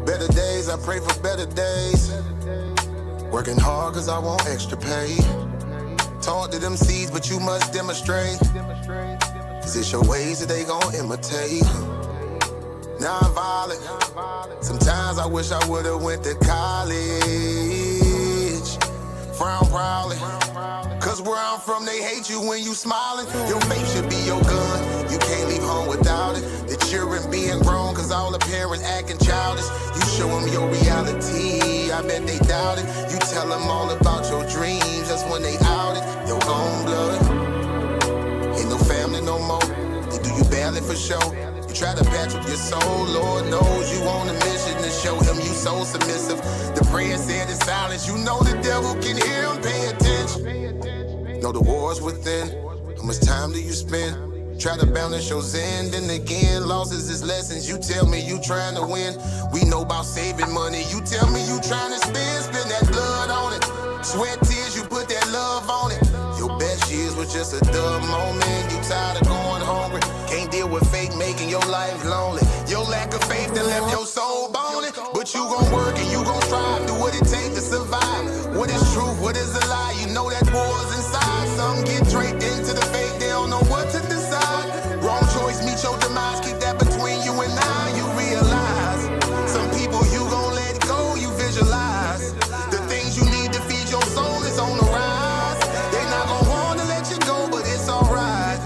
Better days, I pray for better days. Working hard cause I want extra pay. Talk to them seeds, but you must demonstrate. Cause it's your ways that they gon' imitate. Non-violent. Sometimes I wish I would've went to college. Frown proudly. Cause where I'm from, they hate you when you smiling. Your faith should be your gun. You can't leave home without it. The children being grown, cause all the parents acting childish. You show them your reality, I bet they doubt it. You tell them all about your dreams, that's when they out it. Your own blood, ain't no family no more. They do you badly for show. You try to patch up your soul, Lord knows you on a mission to show him you so submissive. The prayer said in silence, you know the devil can hear him, pay attention. Know the war's within, how much time do you spend? Try to balance your zen, then again, losses is lessons. You tell me you trying to win. We know about saving money. You tell me you trying to spend that blood on it. Sweat, tears, you put that love on it. Your best years was just a dumb moment. You tired of going hungry. Can't deal with fake making your life lonely. Your lack of faith that left your soul bony. But you gon' work and you gon' strive. Do what it takes to survive. What is truth? What is a lie? You know that war's inside. Some get draped into the fake. They don't know what to decide. Wrong choice, meet your demise. Keep that between you and I. You realize some people you gon' let go. You visualize the things you need to feed your soul is on the rise. They not gon' wanna let you go, but it's alright.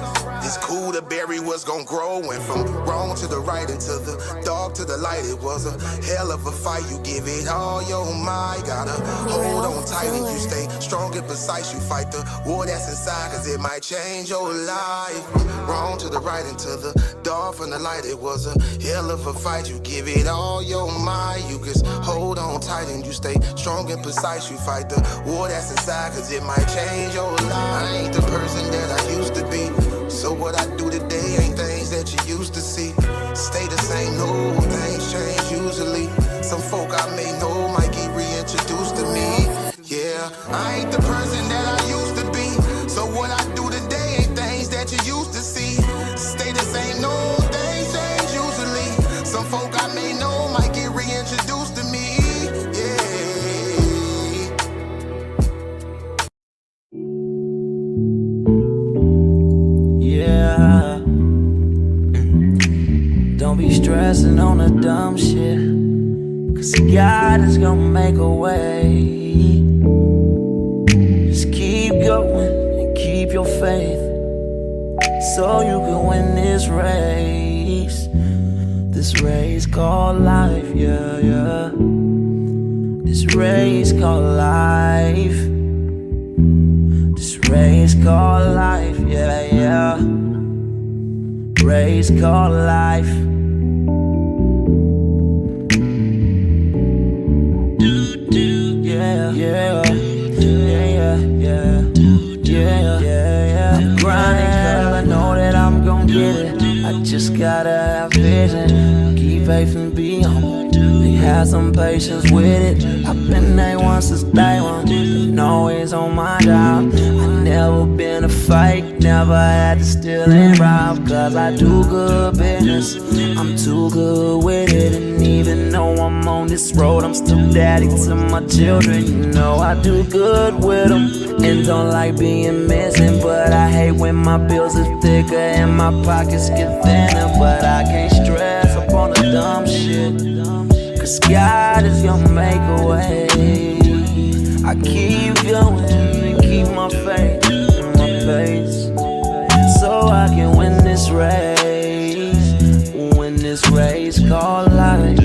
It's cool to bury what's gon' grow. Went from wrong to the right and to the dark to the light. It was a hell of a fight. You give it all your might. Gotta hold on tight and you stay strong and precise. You fight the war that's inside, cause it might change your life. Wrong to the right and to the dark from the light. It was a hell of a fight. You give it all your might. You just hold on tight and you stay strong and precise. You fight the war that's inside, cause it might change your life. I ain't the person that I used to be. So what I do today ain't things that you used to see. Stay the same, no, things change usually. Some folk I may know might get reintroduced to me. Yeah, I ain't the person that I used to be. So what I do today ain't things that you used to see. Stay the same, no, things change usually. Some folk I may know might get reintroduced to me. Yeah. Don't be stressing on the dumb shit, cause God is gonna make a way. Just keep going and keep your faith, so you can win this race. This race called life, yeah, yeah. This race called life. This race called life, yeah, yeah. Race called life. Yeah, yeah, yeah, yeah, yeah, yeah. I'm grinding 'cause I know that I'm gon' get it. I just gotta have vision, keep faith and be humble. Have some patience with it. I've been A1 since day one, been always on my job. I never been a fake, never had to steal and rob. Cause I do good business, I'm too good with it. And even though I'm on this road, I'm still daddy to my children. You know I do good with them, and don't like being missing. But I hate when my bills are thicker and my pockets get thinner. But I can't stress up on the dumb shit, cause God is gonna make a way. I keep going and keep my faith and my pace, so I can win this race. Win this race called life.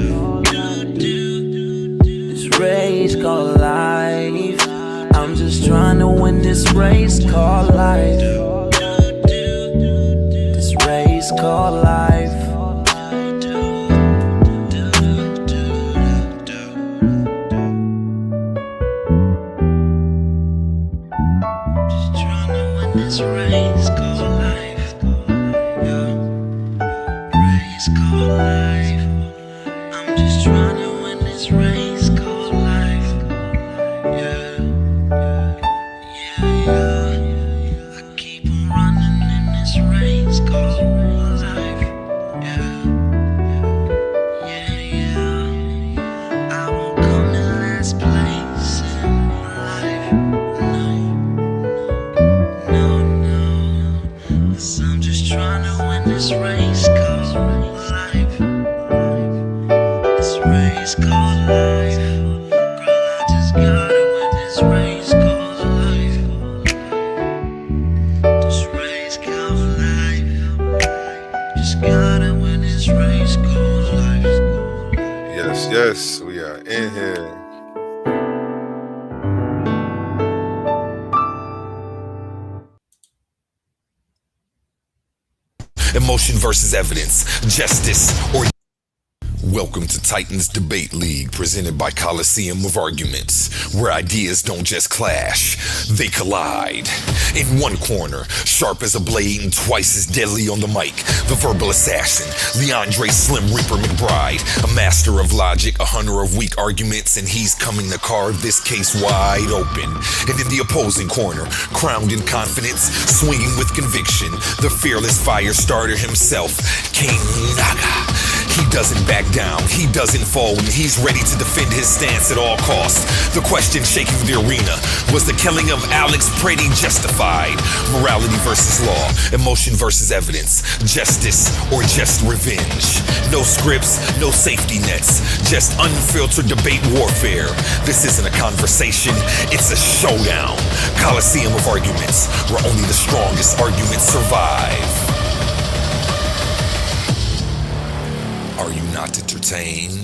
This race called life. I'm just trying to win this race called life. This race called life. This race called life, yeah. Race called life. I'm just trying to win this race called life, yeah, yeah, yeah. I keep on running in this race called life. race called life. Girl, I just gotta win this race called life. This race called life. Just gotta win this race called life. Yes, yes, we are in here. Emotion versus evidence, justice or welcome to Titans Debate League, presented by Coliseum of Arguments, where ideas don't just clash, they collide. In one corner, sharp as a blade and twice as deadly on the mic, the verbal assassin, Leandre Slim Reaper McBride, a master of logic, a hunter of weak arguments, and he's coming to carve this case wide open. And in the opposing corner, crowned in confidence, swinging with conviction, the fearless fire starter himself, King Naga. He doesn't back down, he doesn't fall, and he's ready to defend his stance at all costs. The question shaking the arena, was the killing of Alex Brady justified? Morality versus law, emotion versus evidence, justice or just revenge. No scripts, no safety nets, just unfiltered debate warfare. This isn't a conversation, it's a showdown. Coliseum of Arguments, where only the strongest arguments survive. Are you not entertained?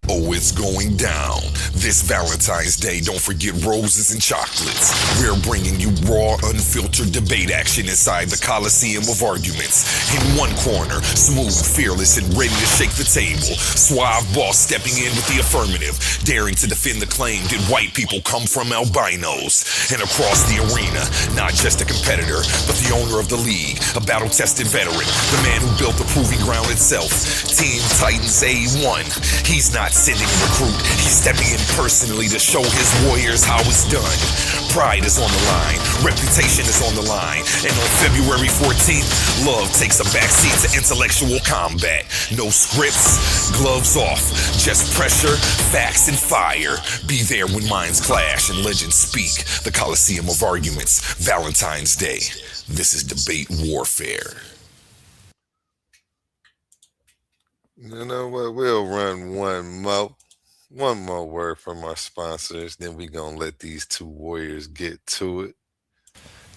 Oh, it's going down. This Valentine's Day, don't forget roses and chocolates. We're bringing you raw, unfiltered debate action inside the Coliseum of Arguments. In one corner, smooth, fearless, and ready to shake the table. Suave boss stepping in with the affirmative, daring to defend the claim that white people come from albinos. And across the arena, not just a competitor, but the owner of the league, a battle-tested veteran, the man who built the proving ground itself. Team Titans A1. He's not sending a recruit, he's stepping in personally to show his warriors how it's done. Pride is on the line, reputation is on the line, and on February 14th, love takes a backseat to intellectual combat. No scripts, gloves off, just pressure, facts, and fire. Be there when minds clash and legends speak. The Coliseum of Arguments, Valentine's Day. This is debate warfare. You know what? We'll run one more word from our sponsors, then we gonna let these two warriors get to it.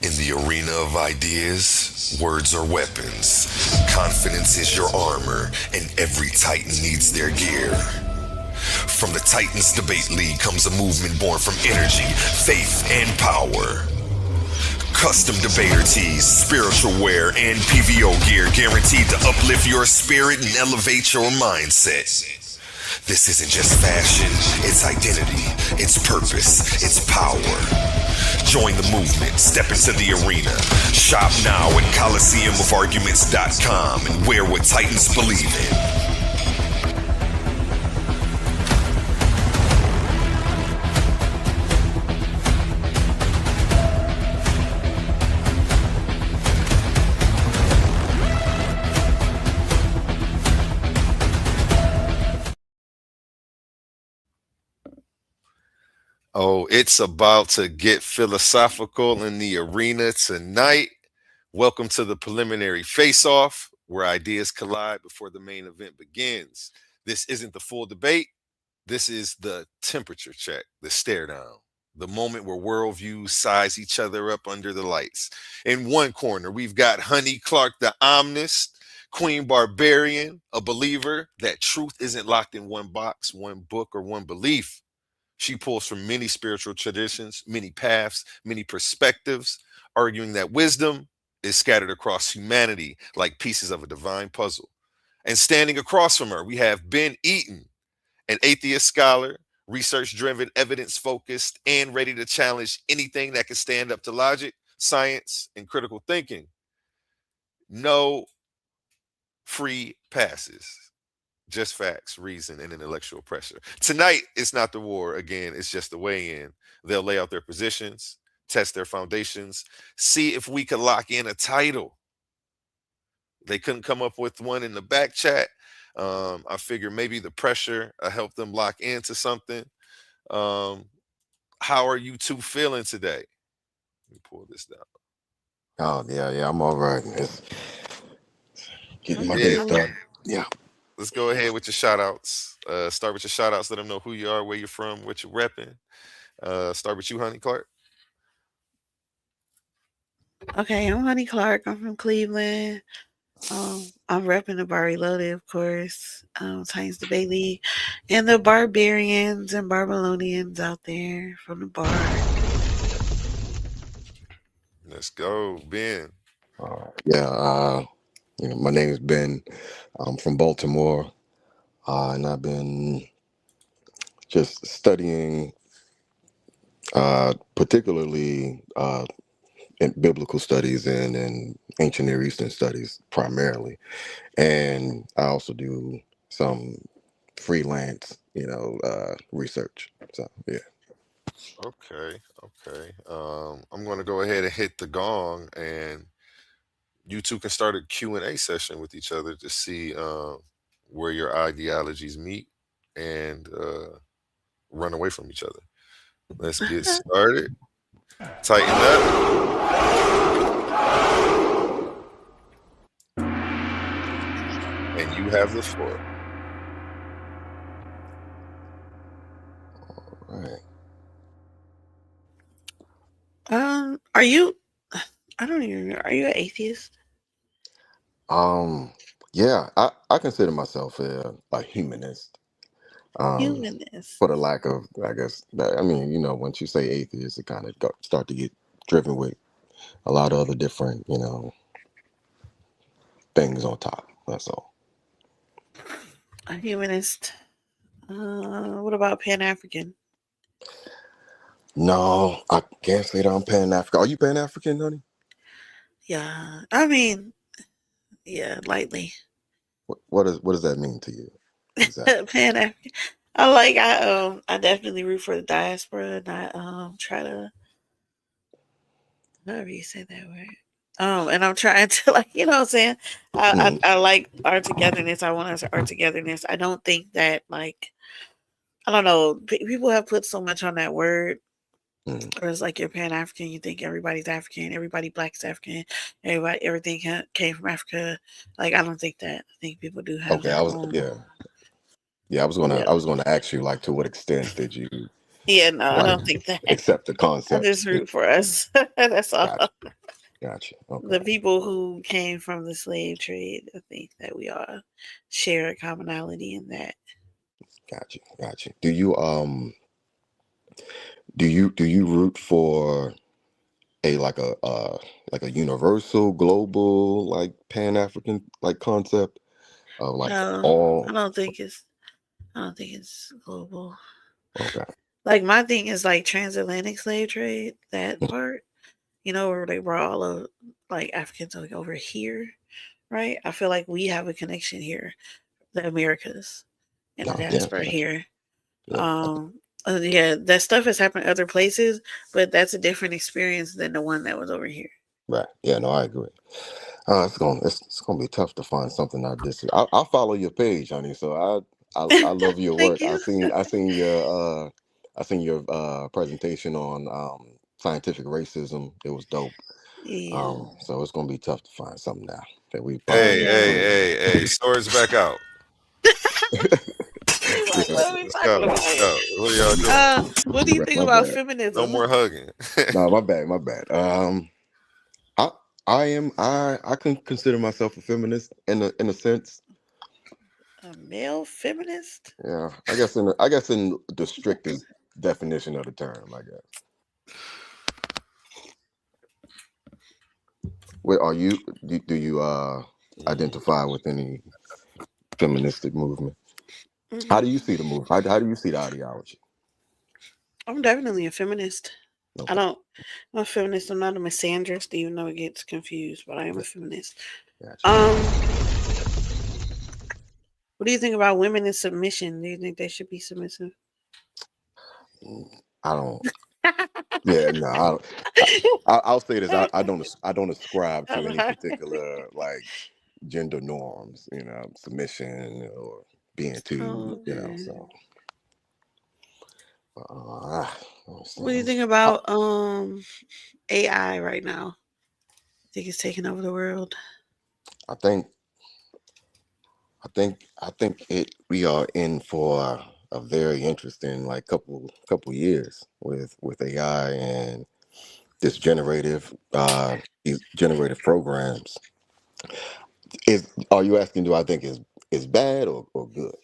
In the arena of ideas, words are weapons. Confidence is your armor, and every Titan needs their gear. From the Titans Debate League comes a movement born from energy, faith, and power. Custom debater tees, spiritual wear, and PVO gear guaranteed to uplift your spirit and elevate your mindset. This isn't just fashion, it's identity, it's purpose, it's power. Join the movement, step into the arena. Shop now at ColiseumofArguments.com and wear what Titans believe in. Oh, it's about to get philosophical in the arena tonight. Welcome to the preliminary face-off, where ideas collide before the main event begins. This isn't the full debate. This is the temperature check, the stare down, the moment where worldviews size each other up under the lights. In one corner, we've got Honey Clark, the omnist, Queen Barbarian, a believer that truth isn't locked in one box, one book, or one belief. She pulls from many spiritual traditions, many paths, many perspectives, arguing that wisdom is scattered across humanity like pieces of a divine puzzle. And standing across from her, we have Ben Eaton, an atheist scholar, research driven, evidence focused, and ready to challenge anything that can stand up to logic, science, and critical thinking. No free passes. Just facts, reason, and intellectual pressure. Tonight, it's not the war. Again, it's just the weigh-in. They'll lay out their positions, test their foundations, see if we could lock in a title. They couldn't come up with one in the back chat. I figure maybe the pressure helped them lock into something. How are you two feeling today? Let me pull this down. Oh yeah, I'm all right. It's getting my I'm, day Yeah, I'm started. Yeah. let's go ahead with your shout outs. Start with your shout outs. Let them know who you are, where you're from, what you're repping. Start with you, Honey Clark. okay. I'm Honey Clark. I'm from Cleveland. I'm repping the Bar Reloaded, of course. Titans Debate League, and the Barbarians and Barbelonians out there from the bar. Let's go, Ben. Yeah. My name is Ben. I'm from Baltimore, and I've been just studying, particularly in biblical studies and ancient Near Eastern studies primarily, and I also do some freelance, research. So yeah. Okay, okay. I'm going to go ahead and hit the gong, and you two can start a Q&A session with each other to see where your ideologies meet and run away from each other. Let's get started. Tighten up, and you have the floor. All right. Are you? I don't even know. Are you an atheist? Um, yeah, I consider myself a humanist. Um, for the Humanist. lack of, I guess, I mean, once you say atheist, it kind of start to get driven with a lot of other different, things on top. That's all. A humanist. What about Pan African? No, I can't say that I'm Pan African. Are you Pan African, honey? Yeah, I mean, yeah, lightly. What does that mean to you exactly? Pan African. I definitely root for the diaspora, not try to however you say that word. And I'm trying to like, you know what I'm saying? Mm, I like our togetherness. I want our togetherness. I don't think that like I don't know. People have put so much on that word. mm. Or it's like you're Pan African. You think everybody's African. Everybody black is African. Everything came from Africa. Like I don't think that. I think people do have Okay, their own. yeah. I was gonna Yeah, I was gonna ask you, like, to what extent did you yeah. No, I like don't think that. accept the I concept? just root for us. That's all. Gotcha, gotcha. Okay, The people who came from the slave trade. I think that we all share a commonality in that. gotcha. Do you root for a like a universal global like Pan African like concept of like No, I all? don't think it's. I don't think it's global. Okay. Like my thing is like transatlantic slave trade. That part, where they brought all of like Africans like over here, right? I feel like we have a connection here, the Americas and the No, yeah, diaspora gotcha. here. Yeah, Um, yeah, that stuff has happened other places, but that's a different experience than the one that was over here. right. Yeah, no, I agree. It's gonna be tough to find something I disagree. I'll follow your page, honey. So I love your Thank work. I you. seen I seen your presentation on scientific racism. It was dope. Yeah. So it's gonna be tough to find something now that we Oh probably Hey, hey, yeah. disagree on. hey, hey, swords back out. He's like, Yeah, what are we Let's talking go. about Let's here? go. What are y'all doing? What do you think my about bad. No feminism? more hugging. No, my bad. I I can consider myself a feminist in a sense. A male feminist? Yeah, I guess in the strictest definition of the term, I guess. Where are you? Do you identify with any feministic movement? How do Hmm. you see the movement? How do you see the ideology? I'm definitely a feminist. I Okay, don't. I'm a feminist. I'm not a misandrist, even though it gets confused. But I am a feminist. gotcha. Um, what do you think about women in submission? Do you think they should be submissive? Mm, I don't. Yeah, no. I'll say this. I don't ascribe to any particular like gender norms. Submission or being too. Okay. So. Let me see. What do you think about AI right now? think it's taking over the world? I think I think we are in for a very interesting like couple years with AI and this these generative programs. Is Are you asking, do I think is bad or good?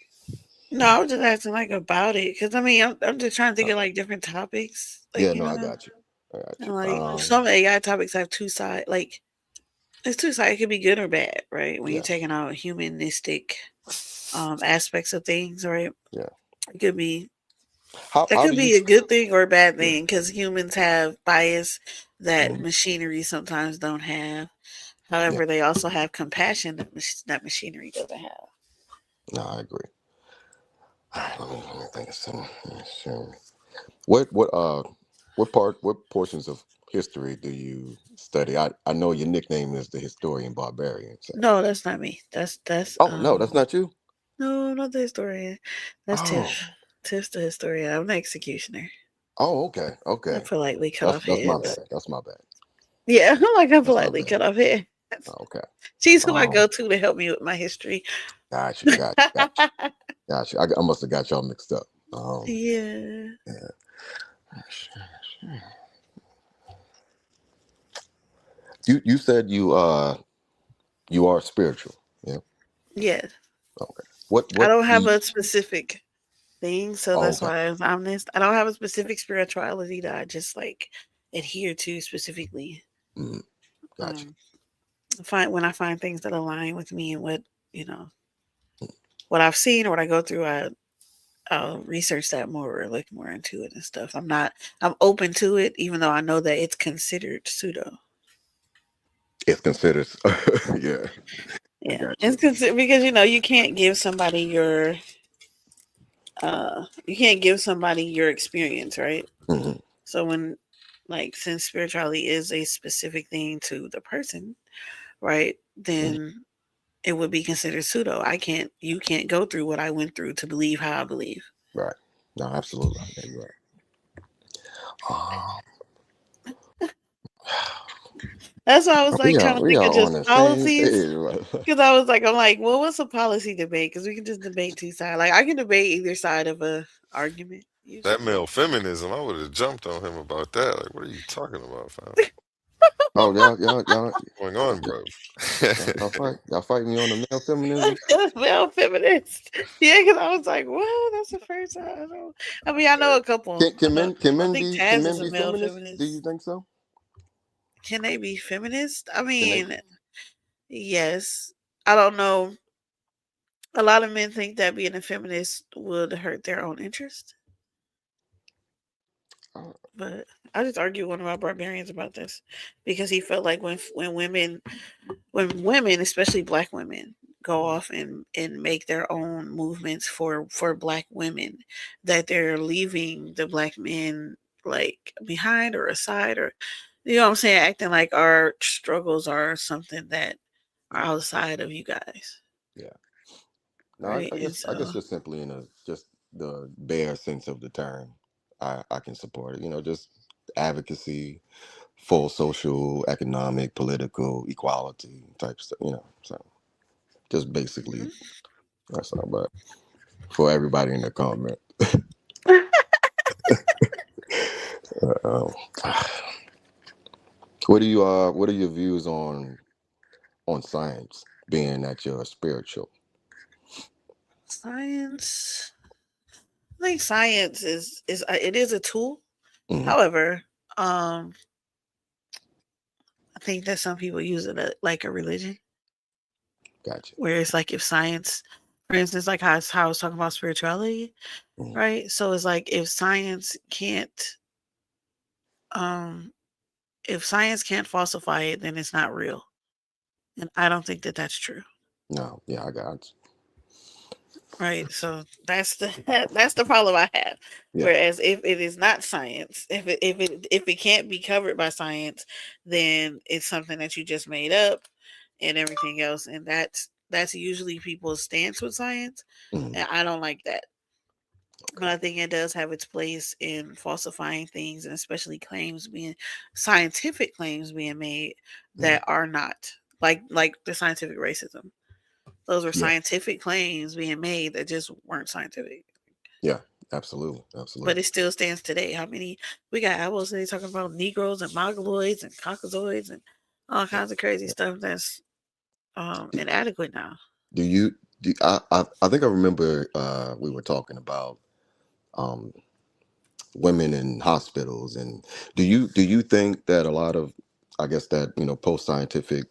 No, I was just asking like about it because I mean I'm just trying to think Uh, of like different topics, like yeah, no, I got you. I got and you. like some AI topics have two sides. Like it's two sides. It could be good or bad, right? When you're Yeah, taking out humanistic aspects of things, right? yeah. It could be that How could do you? be a good thing or a bad Yeah. thing because humans have bias that Mhm. machinery sometimes don't have. Yeah. However, they also have compassion that that machinery doesn't have. No, I agree. All right, let me think of something. Sure. What portions of history do you study? I know your nickname is the historian barbarian. So. No, that's not me. That's Oh no, that's not you. no, not the historian. That's Oh, Tiff. Tiff's the historian. I'm the executioner. oh, okay, I okay. politely cut off That's my heads. bad. That's my bad. Yeah, like I That's my politely bad. cut off heads. Oh, okay. She's who I Um, go to help me with my history. got you. I must have got y'all mixed up. Yeah. Yeah. You said you are spiritual. Yeah. Yeah. Okay. I What don't do have you, a specific thing, so oh, that's okay. why I was honest. I don't have a specific spirituality that I just like adhere to specifically. Mm, got you. Um, find when I find things that align with me and what you know what I've seen or what I go through, I'll research that more or look more into it and stuff. I'm open to it, even though I know that it's considered pseudo. It's considered. Yeah, I Yeah, got it's you. considered because you can't give somebody you can't give somebody your experience, right? Hmm. So when like since spirituality is a specific thing to the person, right? Then it would be considered pseudo. You can't go through what I went through to believe how I believe. Right. No, absolutely. Yeah, you're right. That's why I was like trying to We think of are on just the same policies. page. Right? Because I'm like, well, what's a policy debate? Because we can just debate two sides. Like I can debate either side of a argument That usually. male feminism, I would have jumped on him about that. Like, what are you talking about, fam? Oh, What's going on, bro? y'all fight me on the male feminism. Male feminist. Yeah, because I was like, what? That's the first time. I mean, I know a couple. I think Can Taz men is a be male feminists? Do you feminist. think so? Can they be feminist? I Can they? mean, yes. I don't know. A lot of men think that being a feminist would hurt their own interest, Uh, but I just argued with one of my barbarians about this because he felt like when women, especially black women, go off and make their own movements for black women, that they're leaving the black men like behind or aside or you know what I'm saying, acting like our struggles are something that are outside of you guys, yeah. No, right? And I so guess just simply in a just the bare sense of the term, I can support it. Just advocacy, full social, economic, political equality type stuff. So just basically that's all. But for everybody in the comment, um, what are your views on science? Being that you're spiritual. science. I think science is it is a tool. Hmm. However, um, I think that some people use it like a religion, Gotcha. where it's like if science, for instance, like how I was talking about spirituality, Hmm. right? So it's like um, if science can't falsify it, then it's not real, and I don't think that that's true. No, yeah, I got Right, so that's the that's the problem I have. you. Yeah. Whereas if it is not science, if it can't be covered by science, then it's something that you just made up and everything else, and that's usually people's stance with science, Hmm. and I don't like that. But I think it does have its place in falsifying things, and especially claims being scientific claims being made Mm. that are not, like the scientific racism. Those were Yeah, scientific claims being made that just weren't scientific. yeah, absolutely, But absolutely. it still stands today. How many we got albums today talking about Negroes and Mongoloids and Caucasoids and all Yeah, kinds of crazy yeah. stuff that's Do, inadequate now. do you? I think I remember we were talking about um, women in hospitals, and do you think that a lot of, I guess that post scientific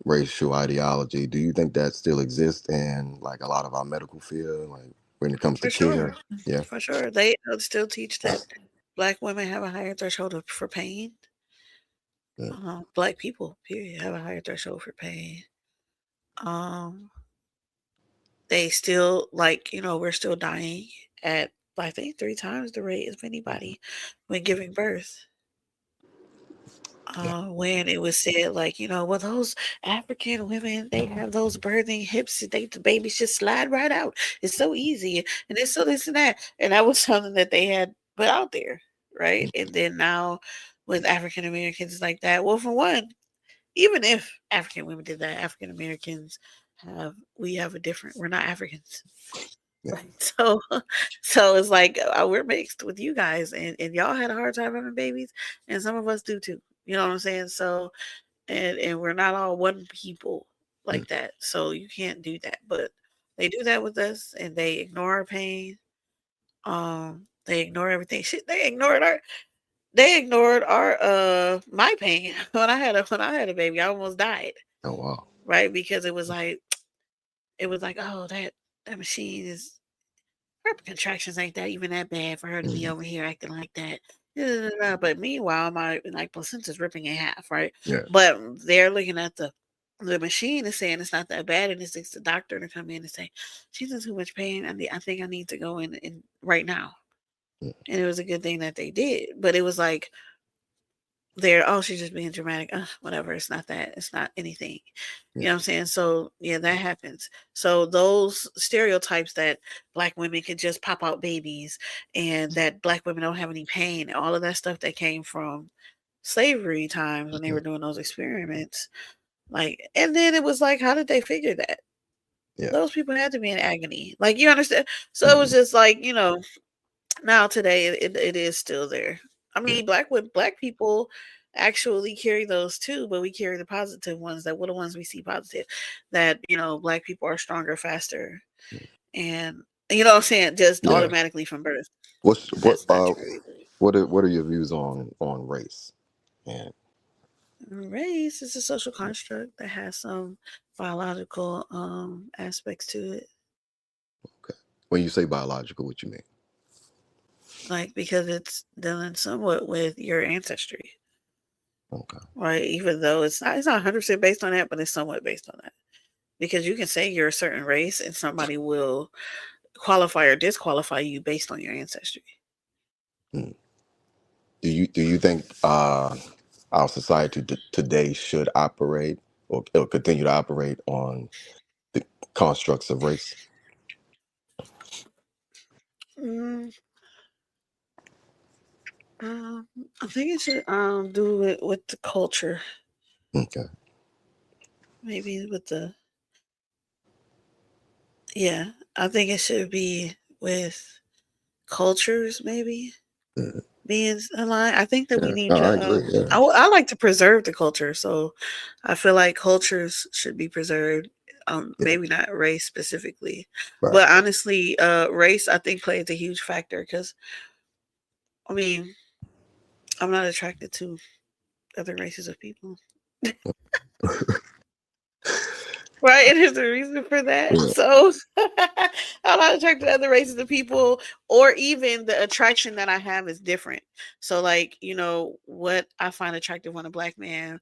racial ideology, do you think that still exists in like a lot of our medical field, like when it comes to For sure. care? Yeah. For sure. They still teach that black women have a higher threshold for pain. Yeah. Black people, period, have a higher threshold for pain. Um, they still we're still dying at I think 3 times the rate of Mhm. anybody when giving birth. Yeah. When it was said well, those African women, they have those birthing hips, the babies just slide right out. It's so easy, and it's so this and that, and that was something that they had put out there, right? And then now with African Americans, it's like that. Well, for one, even if African women did that, African Americans have a different. We're not Africans, Yeah. right? So it's like we're mixed with you guys, and y'all had a hard time having babies, and some of us do too. You know what I'm saying? So and we're not all one people Mm. like that. So you can't do that. But they do that with us, and they ignore our pain. They ignore everything. Shit, they ignored our my pain when I had a baby. I almost died, Oh wow. right? Because it was like, oh, that machine is her contractions ain't that even that bad for her to be Hmm. over here acting like that. Da, da, da, da. But meanwhile, my placenta's ripping in half, right? Yeah. But they're looking at the machine is saying it's not that bad, and it's the doctor to come in and say she's in too much pain. I think I need to go in right now. Mm. And it was a good thing that they did. But it was like they're she's just being dramatic. Whatever. It's not that. It's not anything. Yeah. You know what I'm saying? So yeah, that happens. So those stereotypes that black women can just pop out babies and that black women don't have any pain, all of that stuff that came from slavery times when they Mhm. were doing those experiments. And then it was like, how did they figure that? Yeah. Those people had to be in agony. You understand? So it was Mhm. just now today it is still there. I Yeah. mean, black people actually carry those too, but we carry the positive ones. That were the ones we see positive. That black people are stronger, faster, and you know what I'm saying, just Yeah. automatically from birth. What's what That's not true either. what are your views on race? And Race is a social construct that has some biological aspects to it, okay, when you say biological, what you mean? because it's dealing somewhat with your ancestry, Okay. right? Even though it's not 100% based on that, but it's somewhat based on that. Because you can say you're a certain race and somebody will qualify or disqualify you based on your ancestry. Mm. Do you think our society today should operate or continue to operate on the constructs of race? Mm, um, I think it should do it with the culture, Okay. maybe with the yeah. I think it should be with cultures, maybe Mhm. being aligned. I think that we Yeah. need No, I to. agree. Yeah. I like to preserve the culture, so I feel like cultures should be preserved. Yeah. Maybe not race specifically, Right. but honestly, race I think plays a huge factor because I mean I'm not attracted to other races of people. Right, and there's a reason for that. Yeah. So I'm not attracted to other races of people, or even the attraction that I have is different. So, what I find attractive on a black man,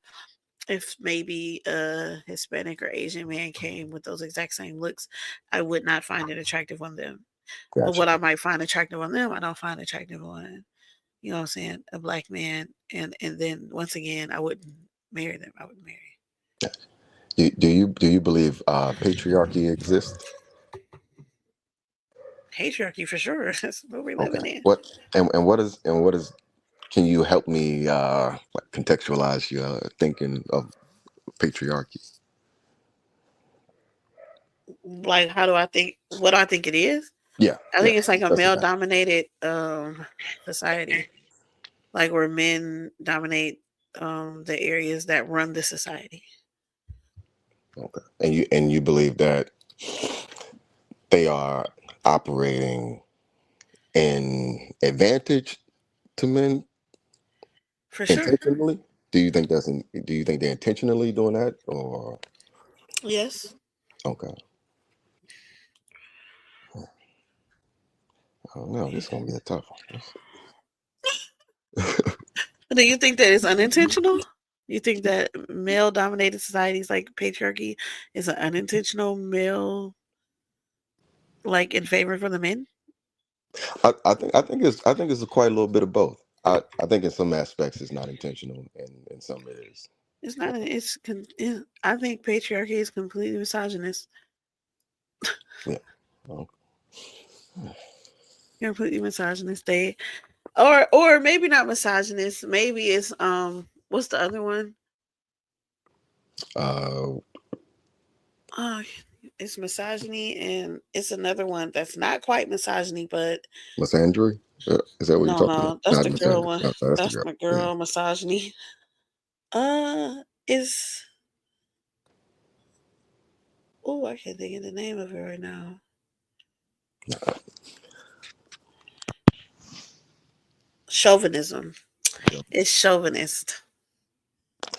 if maybe a Hispanic or Asian man came with those exact same looks, I would not find it attractive on them. But Gotcha. what I might find attractive on them, I don't find attractive on, you know what I'm saying, a black man. And then once again, I wouldn't marry them. I would marry. Do you believe patriarchy exists? patriarchy for sure. That's what we're Okay. living in. What and what is? Can you help me like contextualize your thinking of patriarchy? Like, how do I think? What do I think it is? Yeah, I yeah. think it's like a That's male exactly. dominated society, like where men dominate the areas that run the society. Okay. And you believe that they are operating in advantage to men For sure. intentionally? Do you think they're intentionally doing that or Yes. okay? I don't know. This is gonna be a tough one. Do you think that it's unintentional? You think that male dominated societies like patriarchy is an unintentional male, like in favor for the men? I think it's quite a little bit of both. I think in some aspects it's not intentional, and in some it is. It's not. I think patriarchy is completely misogynist. Yeah. Okay. Completely misogynist. Or maybe not misogynist. Maybe it's what's the other one? Uh, Oh, it's misogyny, and it's another one that's not quite misogyny, but misandry. Is that what you're talking about? that's Not the girl misandry. one. No, that's the That's girl. the Yeah. girl misogyny. Is oh, I can't think of the name of it right now. Chauvinism. Yeah. It's chauvinist.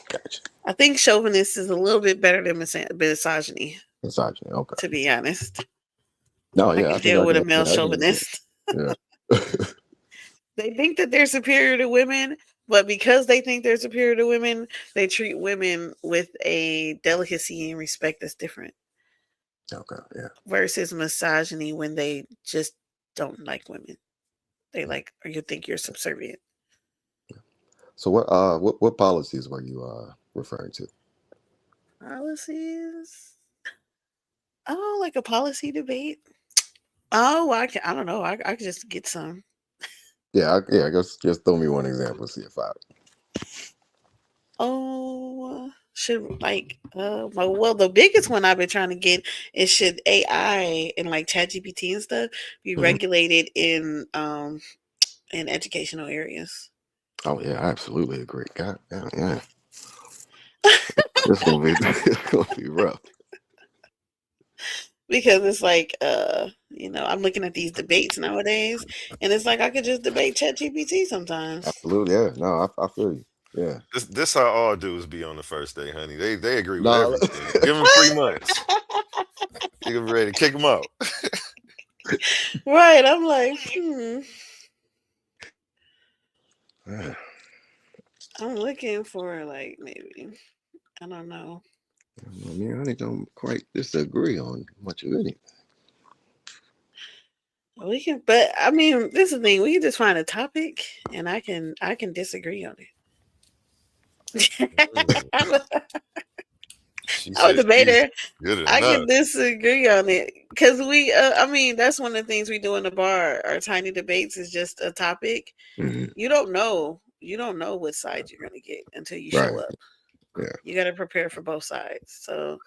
Gotcha. I think chauvinist is a little bit better than misogyny, Misogyny. Okay. to be honest. No, I yeah, can deal with a male I can understand. chauvinist. Yeah. They think that they're superior to women, but because they think they're superior to women, they treat women with a delicacy and respect that's different. Okay. Yeah. Versus misogyny when they just don't like women. They like, or you think you're subservient. So what policies were you referring to? Policies? Oh, like a policy debate? Oh, I don't know. I could just get some. Yeah, yeah. I guess just throw me one example. See if I. Oh, should like well the biggest one I've been trying to get is should AI and like ChatGPT and stuff be Mhm. regulated in educational areas? Oh yeah, I absolutely agree. God, yeah, yeah. It's gonna be it's gonna be rough. Because it's like I'm looking at these debates nowadays and it's like I could just debate ChatGPT sometimes. Absolutely, yeah. No, I feel you. Yeah. This how all dudes be on the first day, honey. They agree with No. everything. Give them 3 months. You can be ready to kick them out. Right. I'm like, I'm looking for like maybe I don't know. I mean, I don't quite disagree on much of anything. We can, but I mean, this is the thing. We can just find a topic, and I can disagree on it. Mm. I'm a, She I'm a said she's debater. good I enough. can disagree on it because we. I mean, that's one of the things we do in the bar. Our tiny debates is just a topic. Hmm. You don't know. You don't know what side you're gonna get until you Right. show up. Yeah. You got to prepare for both sides. So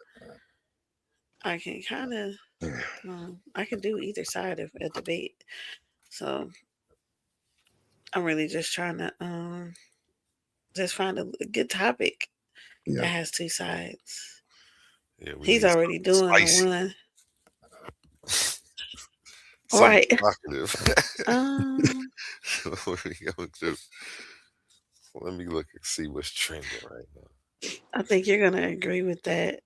I can kind of. Yeah. I can do either side of a debate. So I'm really just trying to just find a good topic that Yeah. has two sides. Yeah, we He's need already something doing the spicy, one. something Right. provocative. Um, What we going to? Let me look and see what's trending right now. I think you're gonna agree with that.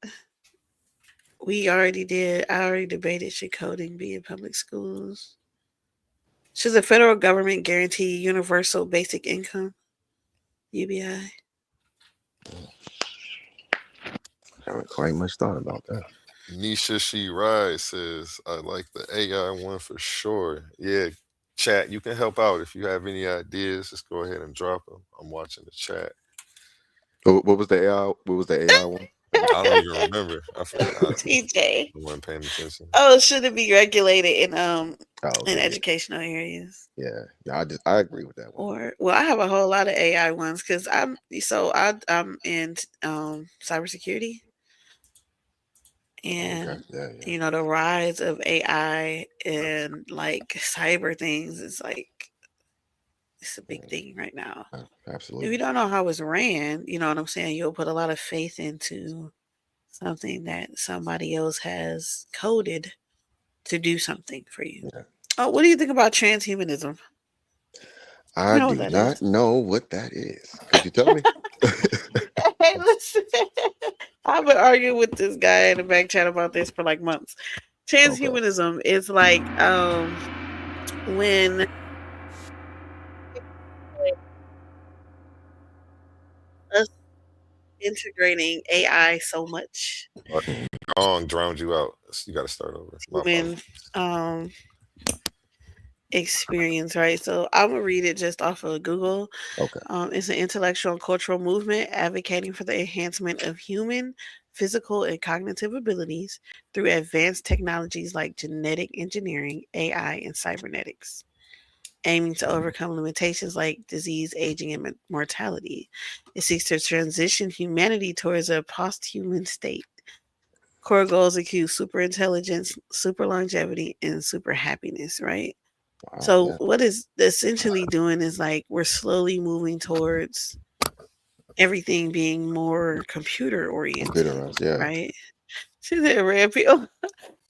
We already did. I already debated should coding be in public schools. Should the federal government guarantee universal basic income (UBI)? I haven't quite much thought about that. Nisha She Rise says, I like the AI one for sure. Yeah, chat, you can help out if you have any ideas. Just go ahead and drop them. I'm watching the chat. What was the AI? What was the AI one? I don't even remember. I forgot. I TJ. wasn't paying attention. Oh, should it be regulated Oh, in okay, yeah, educational areas? yeah. No, I agree with that one. Or well, I have a whole lot of AI ones because I'm in cybersecurity, Oh, okay, and yeah, yeah, the rise of AI and like cyber things is like it's a big thing right now. If you absolutely. don't know how it's ran, you know what I'm saying, you'll put a lot of faith into something that somebody else has coded to do something for you. Yeah. Oh, what do you think about transhumanism? You I know what do that is? not know what that is. Could you tell me? Hey, listen. I've been arguing with this guy in the back chat about this for like months. Okay. Transhumanism is like when us integrating AI so much, All right. Mhm. Gong drowned you out. You got to start over. My human apologies. um experience, right? So I'm gonna read it just off of Google. Okay. It's an intellectual and cultural movement advocating for the enhancement of human physical and cognitive abilities through advanced technologies like genetic engineering, AI, and cybernetics, aiming to overcome limitations like disease, aging, and mortality. It seeks to transition humanity towards a post-human state. Core goals include super intelligence, super longevity, and super happiness, right? Wow. So Yeah. what is essentially doing is like we're slowly moving towards everything being more computer oriented, Computerized. Yeah. right? She said red pill.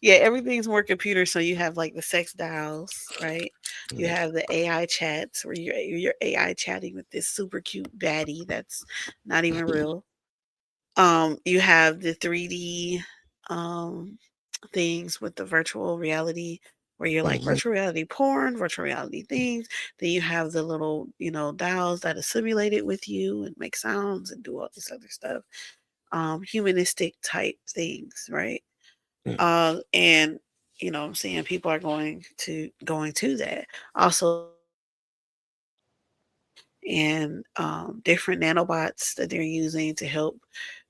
Yeah, everything's more computer. So you have like the sex dials, right? You Mhm. have the AI chats where you're AI chatting with this super cute baddie that's not even real. You have the 3D um things with the virtual reality where you're like Mhm. virtual reality porn, virtual reality things. Then you have the little, dials that are simulated with you and make sounds and do all this other stuff. Humanistic type things, right? Mhm. And I'm saying people are going to that. Also and different nanobots that they're using to help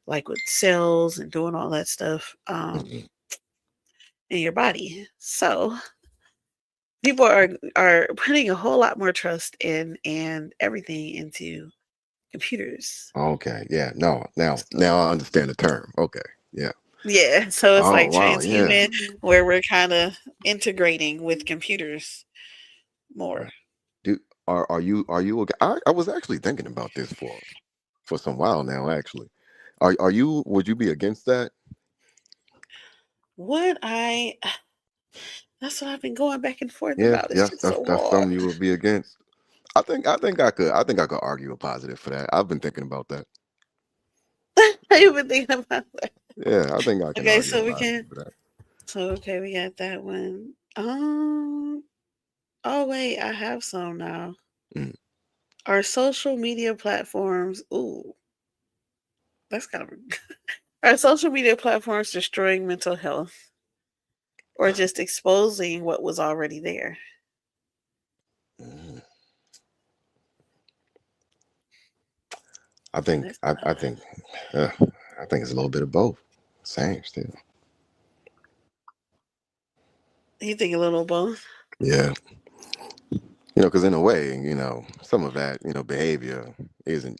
like with cells and doing all that stuff Mhm. in your body. So people are putting a whole lot more trust in and everything into computers. Okay. Yeah. No. Now I understand the term. Okay. Yeah. Yeah, so it's Oh like wow. Yeah. transhuman where we're kind of integrating with computers more. Right. Do are you okay? I was actually thinking about this for some while now. Actually, are you? Would you be against that? Would I That's what I've been going back and forth Yeah. about. It's Yes. just That's so that's hard. something you would be against. I think I could argue a positive for that. I've been thinking about that. I've been thinking about that. Yeah, I think I can Okay, argue a so we positive can for that. okay, we got that one. Oh wait, I have some now. Mm. Are social media platforms that's kind of are social media platforms destroying mental health or just exposing what was already there? Mm. I think That's, I, I think uh, I think it's a little bit of both. Same still. you think a little both? Yeah. Because in a way, some of that, behavior isn't,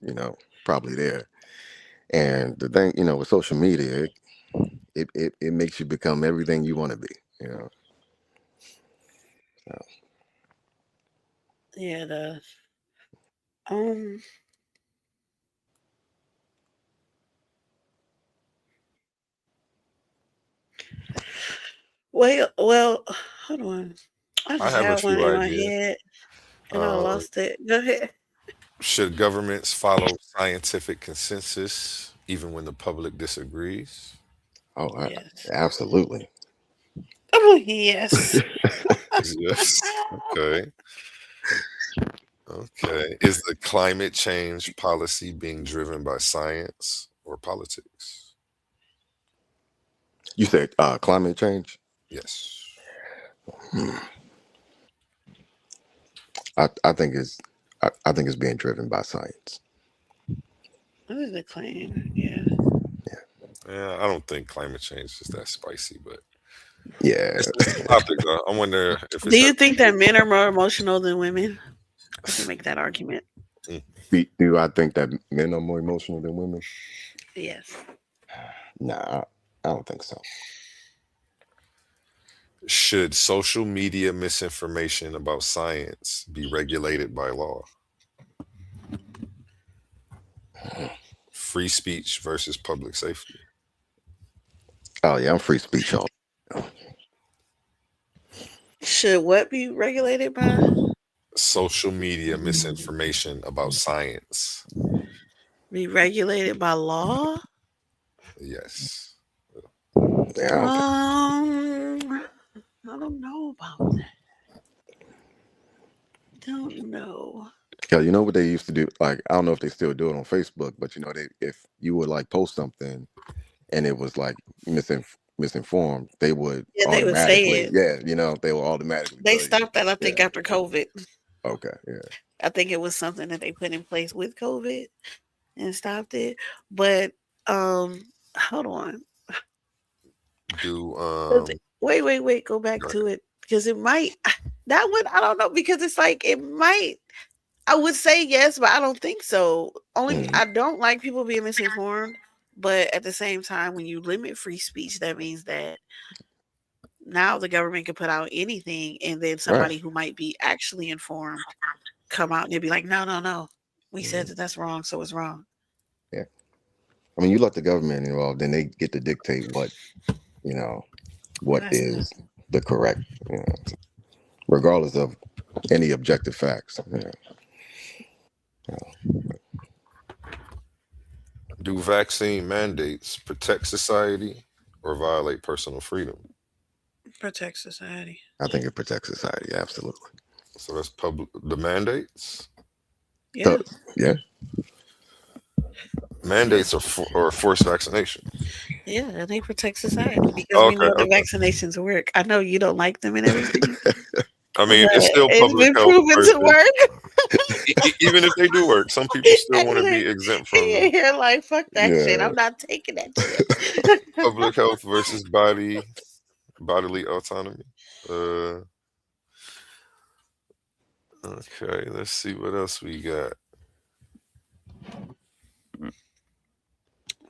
probably there. And the thing, with social media, it makes you become everything you want to be. You know. So, Yeah, um well, hold on. I I just have a had one few in my ideas. head and I Uh, lost it. Go ahead. should governments follow scientific consensus even when the public disagrees? oh, Yes. absolutely. Oh yes. Yes. Okay. Okay. Is the climate change policy being driven by science or politics? You said climate change. Yes. Hmm. I think it's being driven by science. What is the claim? Yeah. Yeah. Yeah, I don't think climate change is that spicy, but Yeah. it's a topic though. I wonder if Do it's you ever think that men are more emotional than women? I can make that argument. mm. Do I think that men are more emotional than women? Yes. Nah, I don't think so. Should social media misinformation about science be regulated by law? Free speech versus public safety. Oh yeah, I'm free speech all. Should what be regulated by? Social media misinformation about science. Be regulated by law? Yes. Yeah, I don't think. I don't know about that. Don't know. Cause you know what they used to do? Like I don't know if they still do it on Facebook, but you know they if you would like post something and it was like misinformed, they would Yeah, they would say automatically, it. yeah, you know, they will automatically They tell you. stopped that, I think, Yeah. after COVID. Okay. Yeah. I think it was something that they put in place with COVID and stopped it. But hold on. Do 'Cause wait, go back go to ahead. it because it might that one I don't know because it's like it might I would say yes, but I don't think so. Only Mm, I don't like people being misinformed, but at the same time, when you limit free speech, that means that now the government can put out anything, and then right. somebody who might be actually informed come out and they'll be like, "No, no, no, we said Mm, that that's wrong, so it's wrong." yeah. I mean, you let the government involved, then they get to dictate what you know what That's not. is the correct, you know, regardless of any objective facts. Yeah. Do vaccine mandates protect society or violate personal freedom? Protect society. I think it protects society. Absolutely. So that's public the mandates. So, Yeah, yeah. yeah, Mandates are or forced vaccination. yeah, and they protect society because we Okay, know the okay. vaccinations work. I know you don't like them and everything, I but mean, it's still it's public been health proven to versus work. even if they do work, some people still want to Like, be exempt from them. you're like, fuck that shit. Yeah. I'm not taking that shit. Public health versus bodily autonomy. Uh, okay, let's see what else we got.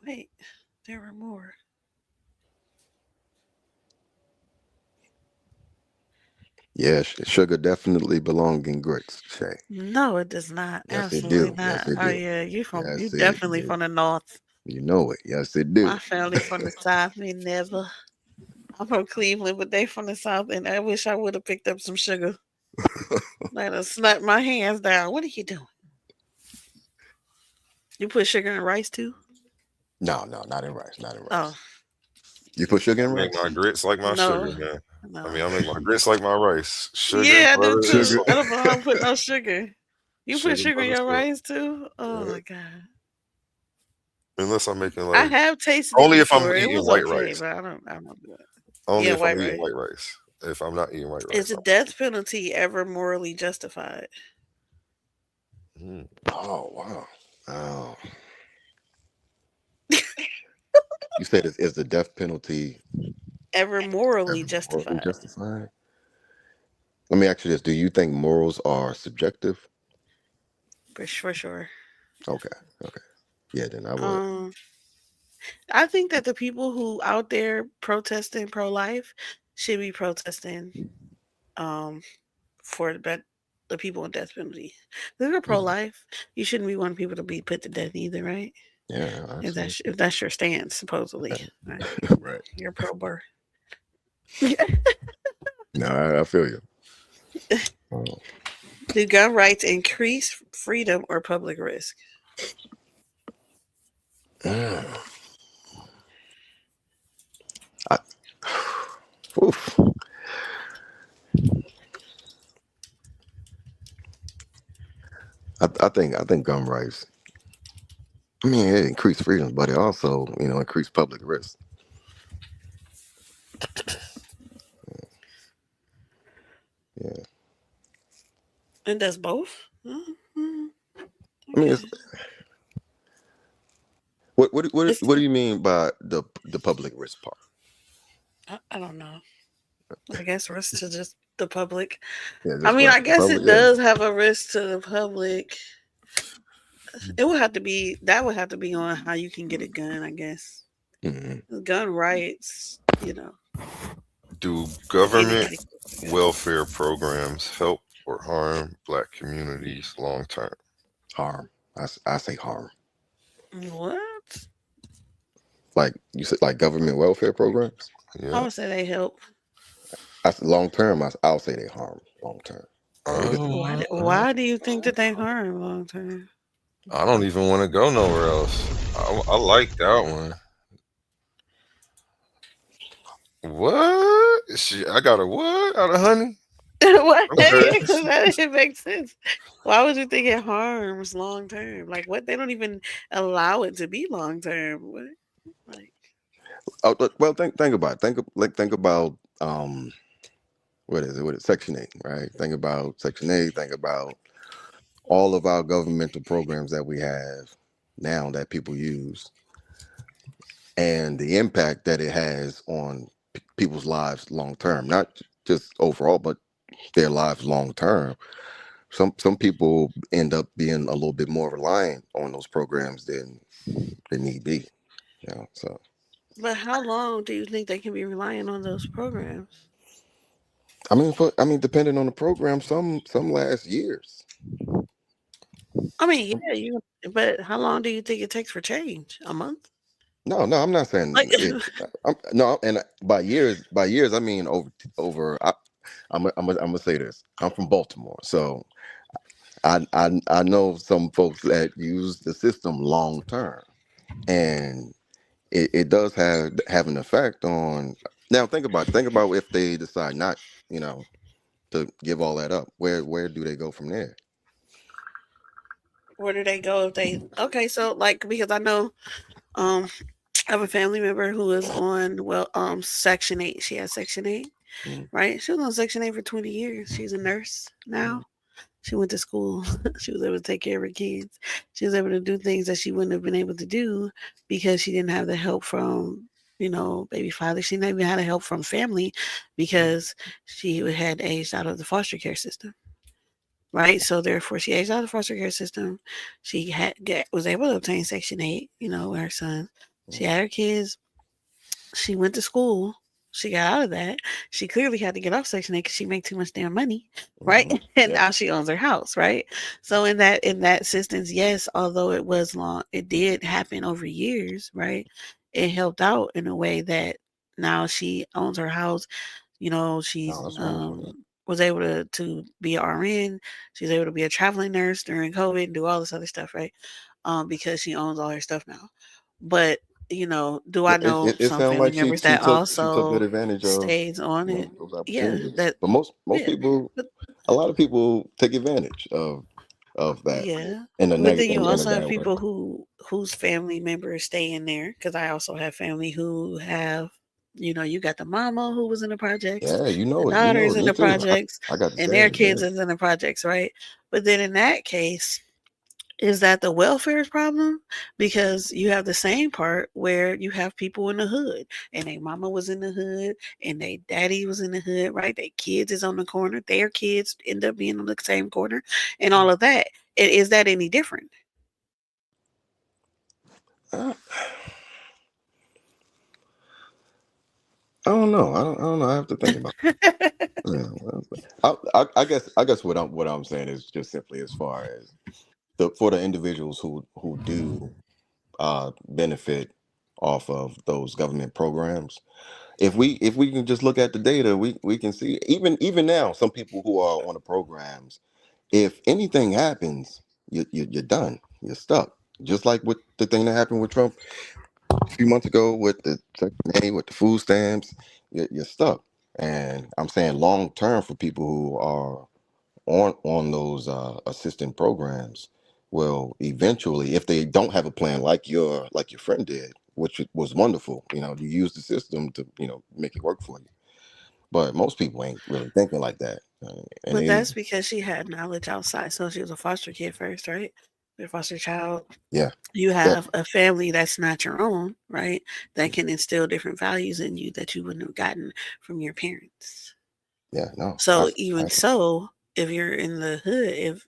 Wait, there were more. Yeah. Sugar definitely belong in grits, Shay. No, it does not. Yes, it Absolutely do. Yes, not. it Oh do. yeah, you Yes, it definitely do. from the north. You know it. Yes, it do. My family from the south. Me never. I'm from Cleveland, but they from the south, and I wish I would have picked up some sugar. Like to snap my hands down. What are you doing? You put sugar in rice too? No, no, not in rice. Not in Oh rice. You put sugar I in make rice? my grits like my sugar, no, man. I no. mean, I make my grits like my rice. Sugar, Yeah, I do butter, and too. Sugar. I salt. don't know how to put no sugar. You put Sugar, sugar in butter, your salt. rice too? Oh Yeah. my god. Unless I'm making I like have tasted it only if I'm before. It eating was white okay, rice. but I don't do it. Only Yeah, if I'm white eating rice. white rice. If I'm not eating white Is rice, the death penalty ever morally justified? mm. Oh wow. Oh. You said is the death penalty Ever morally ever morally justified? justified? Let me ask you this: do you think morals are subjective? For sure. Okay. Okay. Yeah, then I would. Um, I think that the people who out there protesting pro life should be protesting um for the people in death penalty. If you're pro Mhm. life, you shouldn't be wanting people to be put to death either, right? Yeah, absolutely. If that's your stance, supposedly, right? Right. You're pro birth. No, I feel you. Oh. Do gun rights increase freedom or public risk? Mm. I, oof. I think gun rights. I mean, it increased freedoms, but it also, increased public risk. Yeah. And does both? Mhm. I mean, it's Okay. It's what do you mean by the public risk part? I don't know. I guess risk to just the public. Yeah, I just mean, right I for the guess public. it Yeah. does have a risk to the public. It would have to be that would have to be on how you can get a gun, I guess. Hmm. Gun rights, Do government anybody can get a gun. welfare programs help or harm black communities long term? Harm. I say harm. What? Like you said, like government welfare programs. I Yeah. would say they help. I said long term. I'll say they harm long term. Because Why do you think that they harm long term? I don't even want to go nowhere else. I like that one. What? I got a what out of honey? What? Okay. That didn't make sense. Why would you think it harms long term? Like what? They don't even allow it to be long term. What? Like well, think about it. Think about what is it? What is Section 8, right? Think about Section 8. Think about all of our governmental programs that we have now that people use, and the impact that it has on people's lives long term, not just overall, but their lives long term. Some people end up being a little bit more reliant on those programs than they need be. So but how long do you think they can be relying on those programs? depending on the program, some last years. I mean, yeah, but how long do you think it takes for change? A month? No, I'm not saying Like, it. No, and by years, I mean over. I'm gonna say this. I'm from Baltimore, so I know some folks that use the system long term, and it does have an effect on. Now think about if they decide not, you know, to give all that up. Where do they go from there? where do they go if they? Okay, so like because I know, um, I have a family member who is on Section 8. She has Section 8, Mm, right? She was on Section 8 for 20 years. She's a nurse now. mm, She went to school. She was able to take care of her kids. She was able to do things that she wouldn't have been able to do because she didn't have the help from, baby father. She didn't even have the help from family because she had aged out of the foster care system. Right, so therefore, she aged out of the foster care system. She was able to obtain Section 8, with her son. She mm. had her kids. She went to school. She got out of that. She clearly had to get off Section 8 because she made too much damn money, right? Mhm. And Yep. now she owns her house, right? So in that instance, yes, although it was long, it did happen over years, right? It helped out in a way that now she owns her house. No, She's that's wonderful. Yeah. was able to be an RN. She's able to be a traveling nurse during COVID and do all this other stuff, right? Because she owns all her stuff now. But do I know It some sounds family like members she that took good also advantage of stays on it? those Yeah, opportunities. that But most yeah, people, but a lot of people take advantage of that yeah. in a But then negative you in a also have bad way. people whose family members stay in there. Because I also have family who have, you got the mama who was in the projects, Yeah, you the know it. You know daughters it. in Me the too. projects, I got the and their same. Yeah. kids is in the projects, right? But then in that case, is that the welfare's problem? Because you have the same part where you have people in the hood, and their mama was in the hood, and their daddy was in the hood, right? Their kids is on the corner, their kids end up being on the same corner, and all of that. Is that any different? Uh, I don't know. I don't know. I have to think about. Yeah, well, I guess what I'm saying is just simply as far as for the individuals who do benefit off of those government programs. If we can just look at the data, we can see even now some people who are on the programs, if anything happens, you're done. You're stuck. Just like with the thing that happened with Trump a few months ago with the Section 8, with the food stamps, you're stuck. And I'm saying long term for people who are on those assistant programs will eventually, if they don't have a plan like your friend did, which was wonderful, you use the system to make it work for you. But most people ain't really thinking like that, and But they that's because she had knowledge outside. So she was a foster kid first, right? your foster child, Yeah. you That. have a family that's not your own, right? That can instill different values in you that you wouldn't have gotten from your parents. Yeah. No. So even so, if you're in the hood,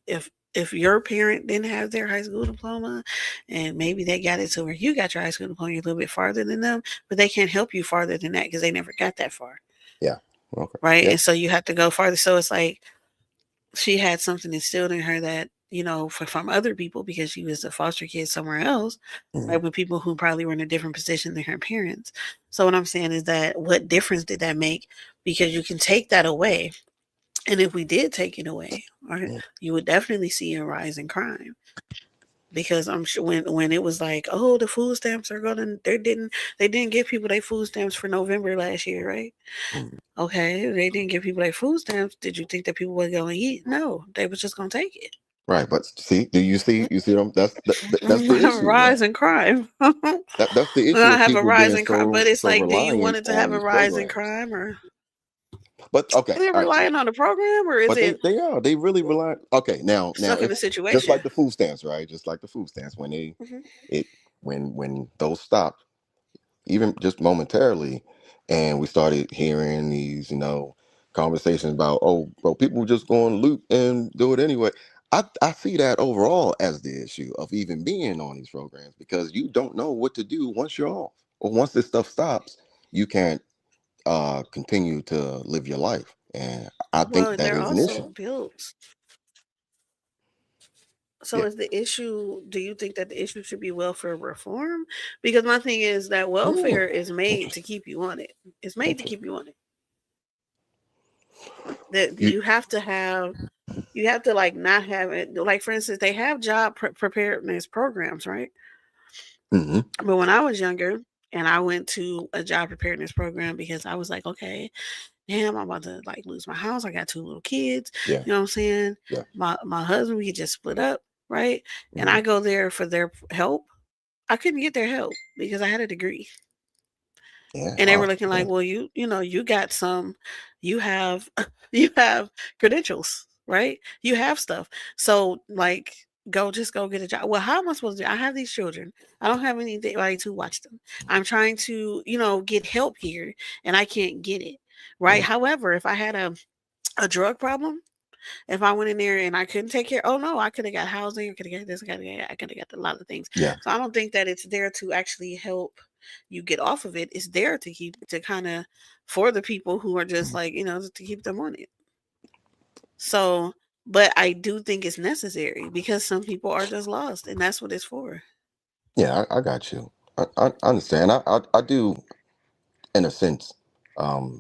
if your parent didn't have their high school diploma, and maybe they got it to where you got your high school diploma, you're a little bit farther than them, but they can't help you farther than that because they never got that far, Yeah. Okay. right? Yeah. And so you have to go farther. So it's like she had something instilled in her that from other people because she was a foster kid somewhere else, Mm. right? With people who probably were in a different position than her parents. So what I'm saying is that what difference did that make? Because you can take that away. And if we did take it away, right, Mm. you would definitely see a rise in crime. Because I'm sure when it was like, oh, the food stamps are gonna, they didn't give people their food stamps for November last year, right? Mm. Okay, they didn't give people their food stamps. Did you think that people were going to eat? No, they was just going to take it. Right. But see, do you see? You see them? That's We're the gonna have a issue, rise though. in crime. We're That's the issue gonna of have a people rise being in crime, but it's so like, do you want reliant it to on have a these rise in programs. crime, or But okay, is it all right. relying on the program, or is But it they really rely. Okay, now stuck in if the just situation? like the food stamps, right? Just like the food stamps when Hmm. it when those stopped, even just momentarily, and we started hearing these, conversations about, oh, well, people just go on loop and do it anyway. I see that overall as the issue of even being on these programs, because you don't know what to do once you're off, or once this stuff stops. You can't continue to live your life, and I Well, think and that they're is an also issue. built. So Yeah. is the issue, do you think that the issue should be welfare reform? Because my thing is that welfare Hmm. is made to Interesting. keep you on it. It's made to keep Interesting. you on it. That You. you have to like not have it. Like for instance, they have job preparedness programs, right? Hmm. But when I was younger and I went to a job preparedness program because I was like, okay, damn, I'm about to like lose my house. I got two little kids. Yeah. You know what I'm saying? Yeah. My husband, we could just split up, right? And Hmm. I go there for their help. I couldn't get their help because I had a degree. Yeah. And they were Wow. looking Yeah. like, well, you got some, you have, you have credentials, right? You have stuff. So like, just go get a job. Well, how am I supposed to do? I have these children. I don't have anybody to watch them. I'm trying to, get help here and I can't get it. Right. Yeah. However, if I had a drug problem, if I went in there and I couldn't take care, oh no, I could have got housing, I could have got this, I could have got a lot of things. Yeah. So I don't think that it's there to actually help you get off of it. It's there to keep to kind of for the people who are just like, to keep them on it. So, but I do think it's necessary because some people are just lost, and that's what it's for. Yeah. I got you. I understand. I do, in a sense,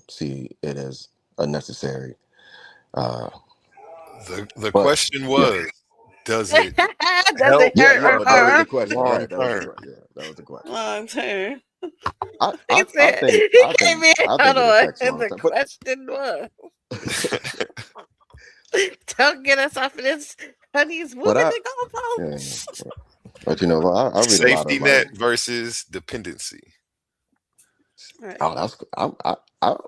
see it as a necessary. Uh, The but question yeah. was, does it Does it help Yeah. hurt Yeah. or or That was hurt the harm? question. long Right. That was the term? question. Yeah. That was the question. Long term. I. He I. I said think. he I came think. in. I Hold think it on. affects And long the term. But question was, don't get us off of this. Honey's moving but I. the Yeah. goalposts. But I read a lot Safety of, like, net versus dependency. Right. oh, that's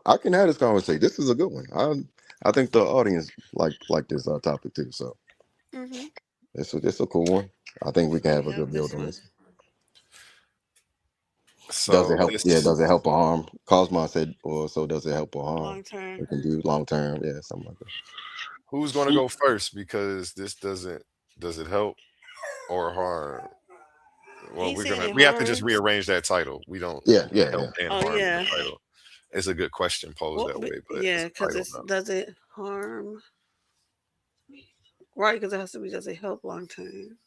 I can have this conversation. This is a good one. I think the audience like this topic too. So Mm-hmm. it's a cool one. I think we can have a Yep, good build this on one. this. Does it So help? Yeah, this does it help or harm? Cosmo said, or so does it help or harm? Long term. We can do long term, yeah, something like that. who's going to go first because this does it help or harm? Well, He said it we have to just harms. rearrange that title. We don't Yeah, yeah, help yeah. and Oh harm in the yeah. title. It's a good question posed Well, that way, but yeah, it's a because title it's now. does it harm? Right, because it has to be does it help long term?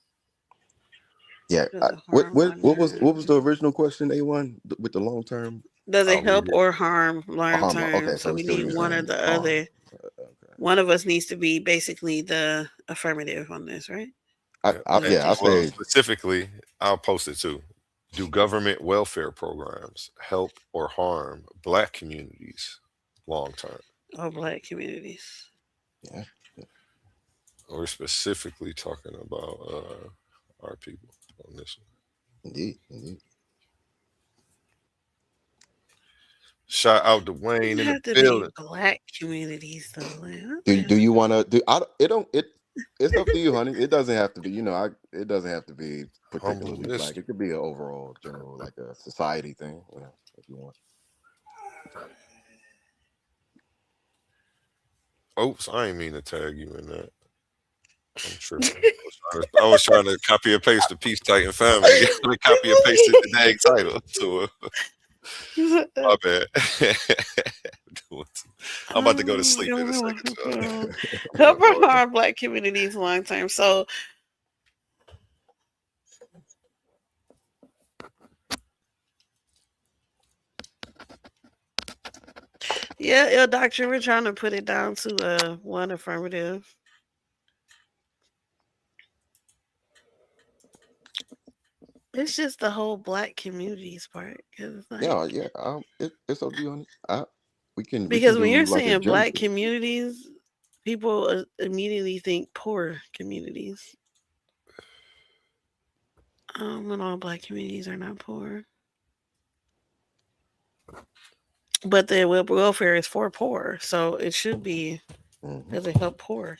Yeah. Does it harm long What was term? the original question? A1 with the long term Does it I'll read help it. or harm long harm. term? Okay, So so we still need one or using the harm. other. Okay. One of us needs to be basically the affirmative on this, right? Yeah, Is it Yeah, I just well, say specifically, I'll post it too. Do government welfare programs help or harm Black communities long term? all black communities? yeah, We're specifically talking about our people on this one. indeed, indeed. Shout out to It Wayne in the have to be building. black communities though. Like, Do you want to do? I it don't it. it's up to you, honey. It doesn't have to be, it doesn't have to be Humble particularly black. Mystic. It could be an overall general, like a society thing, if you want. Oops, I ain't mean to tag you in that. I'm tripping. I was trying to copy and paste the Peace Titan family. I copy and pasted the dang title to it. My bad. I'm about to go to sleep in a second, y'all. Help our black communities long term. So yeah, doctor, we're trying to put it down to one affirmative. It's just the whole black communities part. Cause Yeah, like, yeah. It's up to you, honey. We can because when do you're like a saying black general. communities, people immediately think poor communities. And all black communities are not poor. But the welfare is for poor, so it should be Hmm. does it help poor?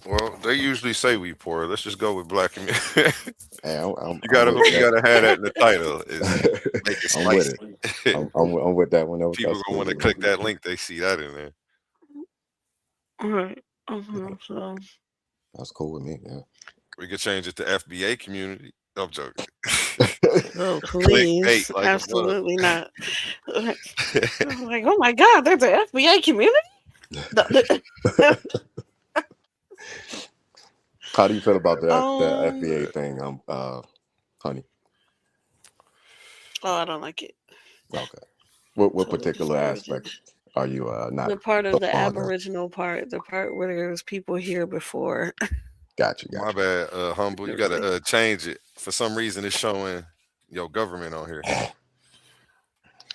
Well, they usually say we poor. Let's just go with black community. Hey, I'm, You I'm gotta with you that. gotta have that in the title. Is make it I'm with it. spicy. I'm with that one. People That's gonna cool want to with me. click that link. They see that in there. All right. Yeah, So that's cool with me. Yeah. We could change it to FBA community. No, I'm joking. oh Click bait please, like a mug. absolutely not. I'm like, oh my god, there's an FBA community. How do you feel about the FBA um, thing, honey? oh, I don't like it. Okay. What Totally particular discourage it. aspect are you not The part so of the fond of? Aboriginal part, the part where there was people here before. Got you. My Got you. bad, humble. You gotta Really. change it. For some reason, it's showing your government on here.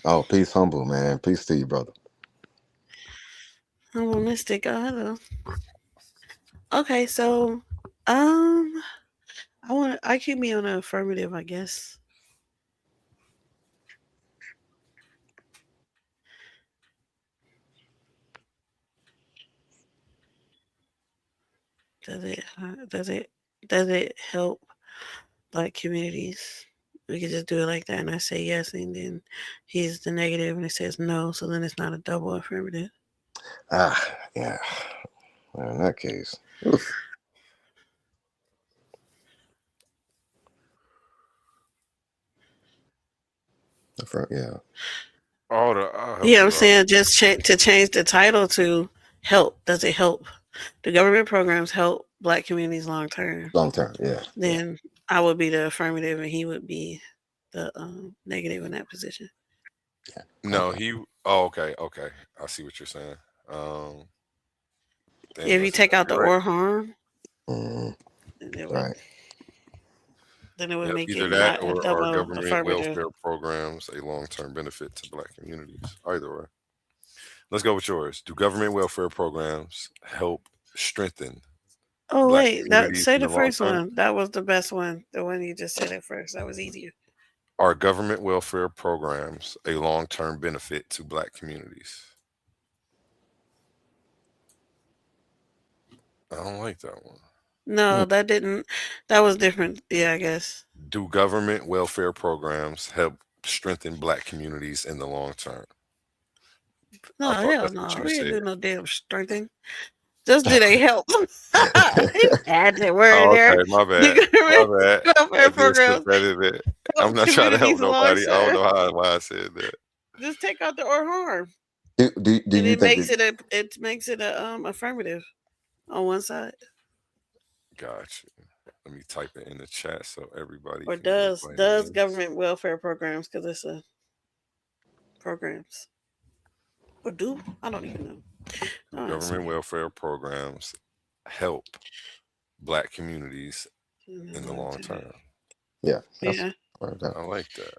Oh, peace, humble man. Peace to you, brother. I'm a mystic. Okay, so um, I keep me on an affirmative, I guess. Does it? Does it help black communities? We could just do it like that, and I say yes, and then he's the negative, and it says no. So then it's not a double affirmative. Yeah. Well, in that case, oof. Yeah. All the I'll help Yeah, I'm you out. saying just to change the title to help. Does it help? The government programs help black communities long term. Long term. Yeah. Yeah. Then I would be the affirmative, and he would be the negative in that position. Yeah. No, Okay. he. Oh, okay, okay. I see what you're saying. Damn, If you that's take out exactly the right. or harm, Mm, then it would right. Yep, make either it that not a or our double government affirmative. welfare programs a long-term benefit to black communities. Either way. Let's go with yours. Do government welfare programs help strengthen Oh black wait, that communities say in the the long first term? one. That was the best one. The one you just said at first. That was easier. Are government welfare programs a long-term benefit to black communities? I don't like that one. Hmm. No, that didn't. That was different. Yeah, I guess. Do government welfare programs help strengthen black communities in the long term? No, I thought hell that's what no. you We didn't said. do no damn strengthening. Just do they help? Add that word in Oh, there. okay, my The bad. government My bad. welfare It did slip programs that in there. I'm help not trying to help communities long nobody. I don't term. know why I said that. Just take out the or harm, Do and you think it? it makes it a affirmative on one side. Gotcha. Let me type it in the chat so everybody Or can get what it does means. government welfare programs, because it's a programs, or do I don't even know. Do Don't ask government me. welfare programs help black communities In the in the long long term. term? Yeah. That's Yeah. that. I like that.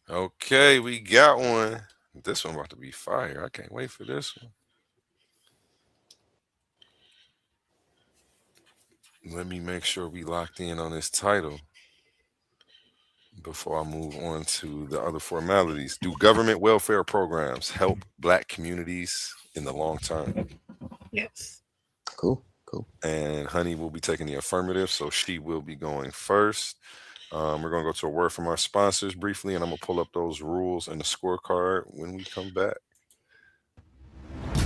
Okay, we got one. This one about to be fire. I can't wait for this one. Let me make sure we locked in on this title before I move on to the other formalities. Do government welfare programs help black communities in the long term? Yes. Cool. Cool. And Honey will be taking the affirmative, so she will be going first. We're going to go to a word from our sponsors briefly, and I'm going to pull up those rules and the scorecard when we come back.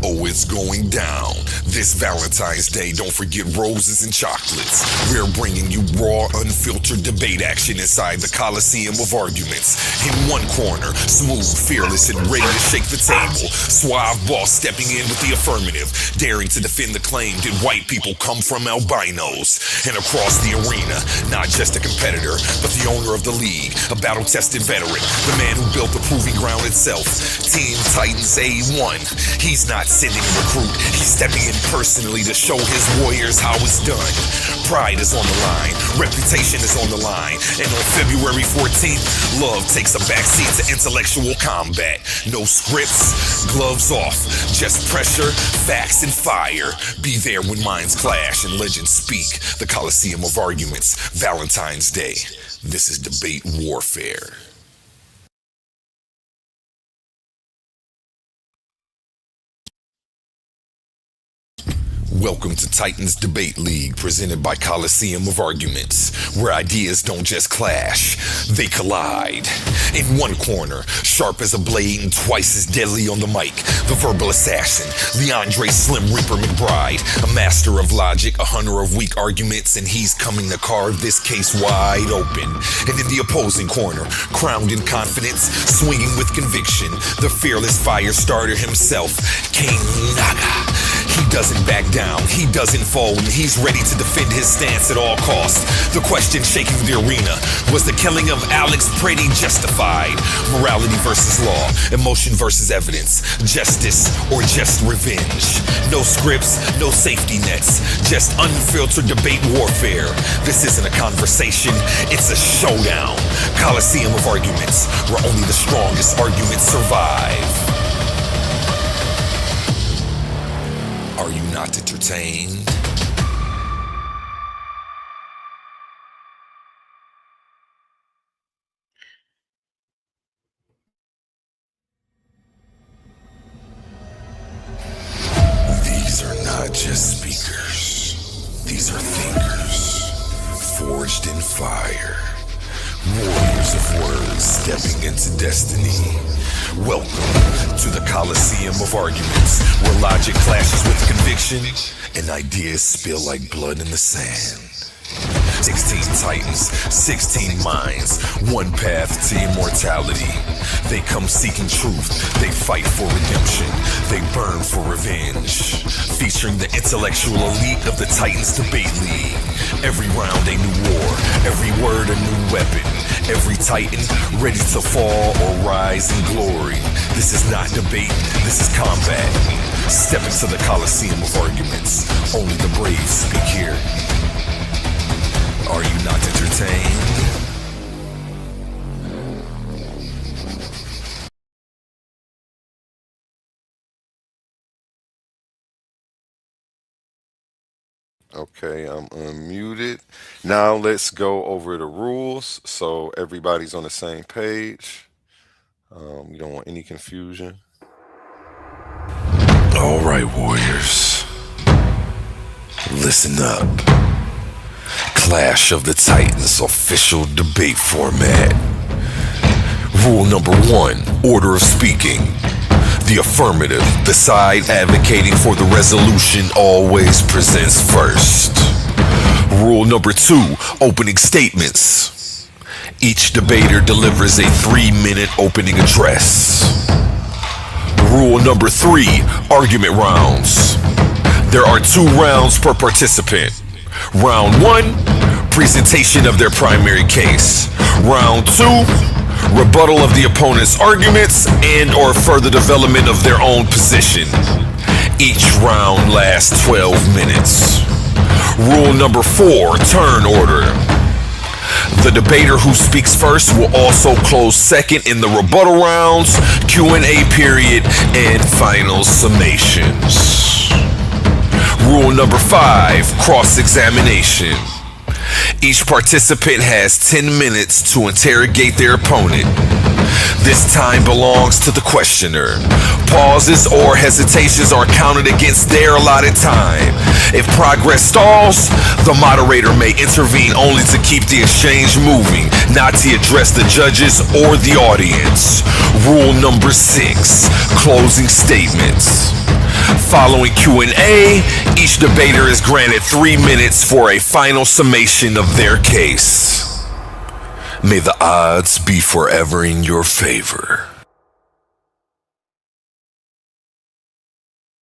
Oh, it's going down. This Valentine's Day, don't forget roses and chocolates. We're bringing you raw, unfiltered debate action inside the Coliseum of Arguments. In one corner, smooth, fearless, and ready to shake the table. Suave boss stepping in with the affirmative, daring to defend the claim that white people come from albinos. And across the arena, not just a competitor, but the owner of the league, a battle-tested veteran, the man who built the proving ground itself. Team Titans A1. He's not sending a recruit, he's stepping in personally to show his warriors how it's done. Pride is on the line, reputation is on the line, and on February 14th, love takes a backseat to intellectual combat. No scripts, gloves off, just pressure, facts, and fire. Be there when minds clash and legends speak. The Coliseum of Arguments, Valentine's Day. This is debate warfare. Welcome to Titans Debate League, presented by Coliseum of Arguments, where ideas don't just clash, they collide. In one corner, sharp as a blade and twice as deadly on the mic, the verbal assassin, Leandre Slim Reaper McBride, a master of logic, a hunter of weak arguments, and he's coming to carve this case wide open. And in the opposing corner, crowned in confidence, swinging with conviction, the fearless fire starter himself, King Naga. He doesn't back down, he doesn't fold, and he's ready to defend his stance at all costs. The question shaking the arena, was the killing of Alex Pretty justified? Morality versus law, emotion versus evidence, justice or just revenge. No scripts, no safety nets, just unfiltered debate warfare. This isn't a conversation, it's a showdown. Coliseum of Arguments, where only the strongest arguments survive. Are you not entertained? These are not just speakers. These are thinkers, forged in fire. Warriors of words stepping into destiny. Welcome to the Coliseum of Arguments, where logic clashes with conviction and ideas spill like blood in the sand. 16 titans, 16 minds, one path to immortality. They come seeking truth, they fight for redemption, they burn for revenge. Featuring the intellectual elite of the Titans Debate League. Every round a new war, every word a new weapon. Every titan ready to fall or rise in glory. This is not debate, this is combat. Step into the Coliseum of Arguments. Only the brave speak here. Are you not entertained? Okay, I'm unmuted. Now let's go over the rules so everybody's on the same page. We don't want any confusion. All right, warriors. Listen up. Clash of the Titans official debate format. Rule number 1, order of speaking. The affirmative, the side advocating for the resolution, always presents first. Rule number 2, opening statements. Each debater delivers a 3-minute opening address. Rule number 3, argument rounds. There are 2 rounds per participant. Round 1, presentation of their primary case. Round 2, rebuttal of the opponent's arguments and or further development of their own position. Each round lasts 12 minutes. Rule number 4, turn order. The debater who speaks first will also close second in the rebuttal rounds, Q&A period, and final summations. Rule number 5, cross-examination. Each participant has 10 minutes to interrogate their opponent. This time belongs to the questioner. Pauses or hesitations are counted against their allotted time. If progress stalls, the moderator may intervene only to keep the exchange moving, not to address the judges or the audience. Rule number 6, closing statements. Following Q&A, each debater is granted 3 minutes for a final summation of their case. May the odds be forever in your favor.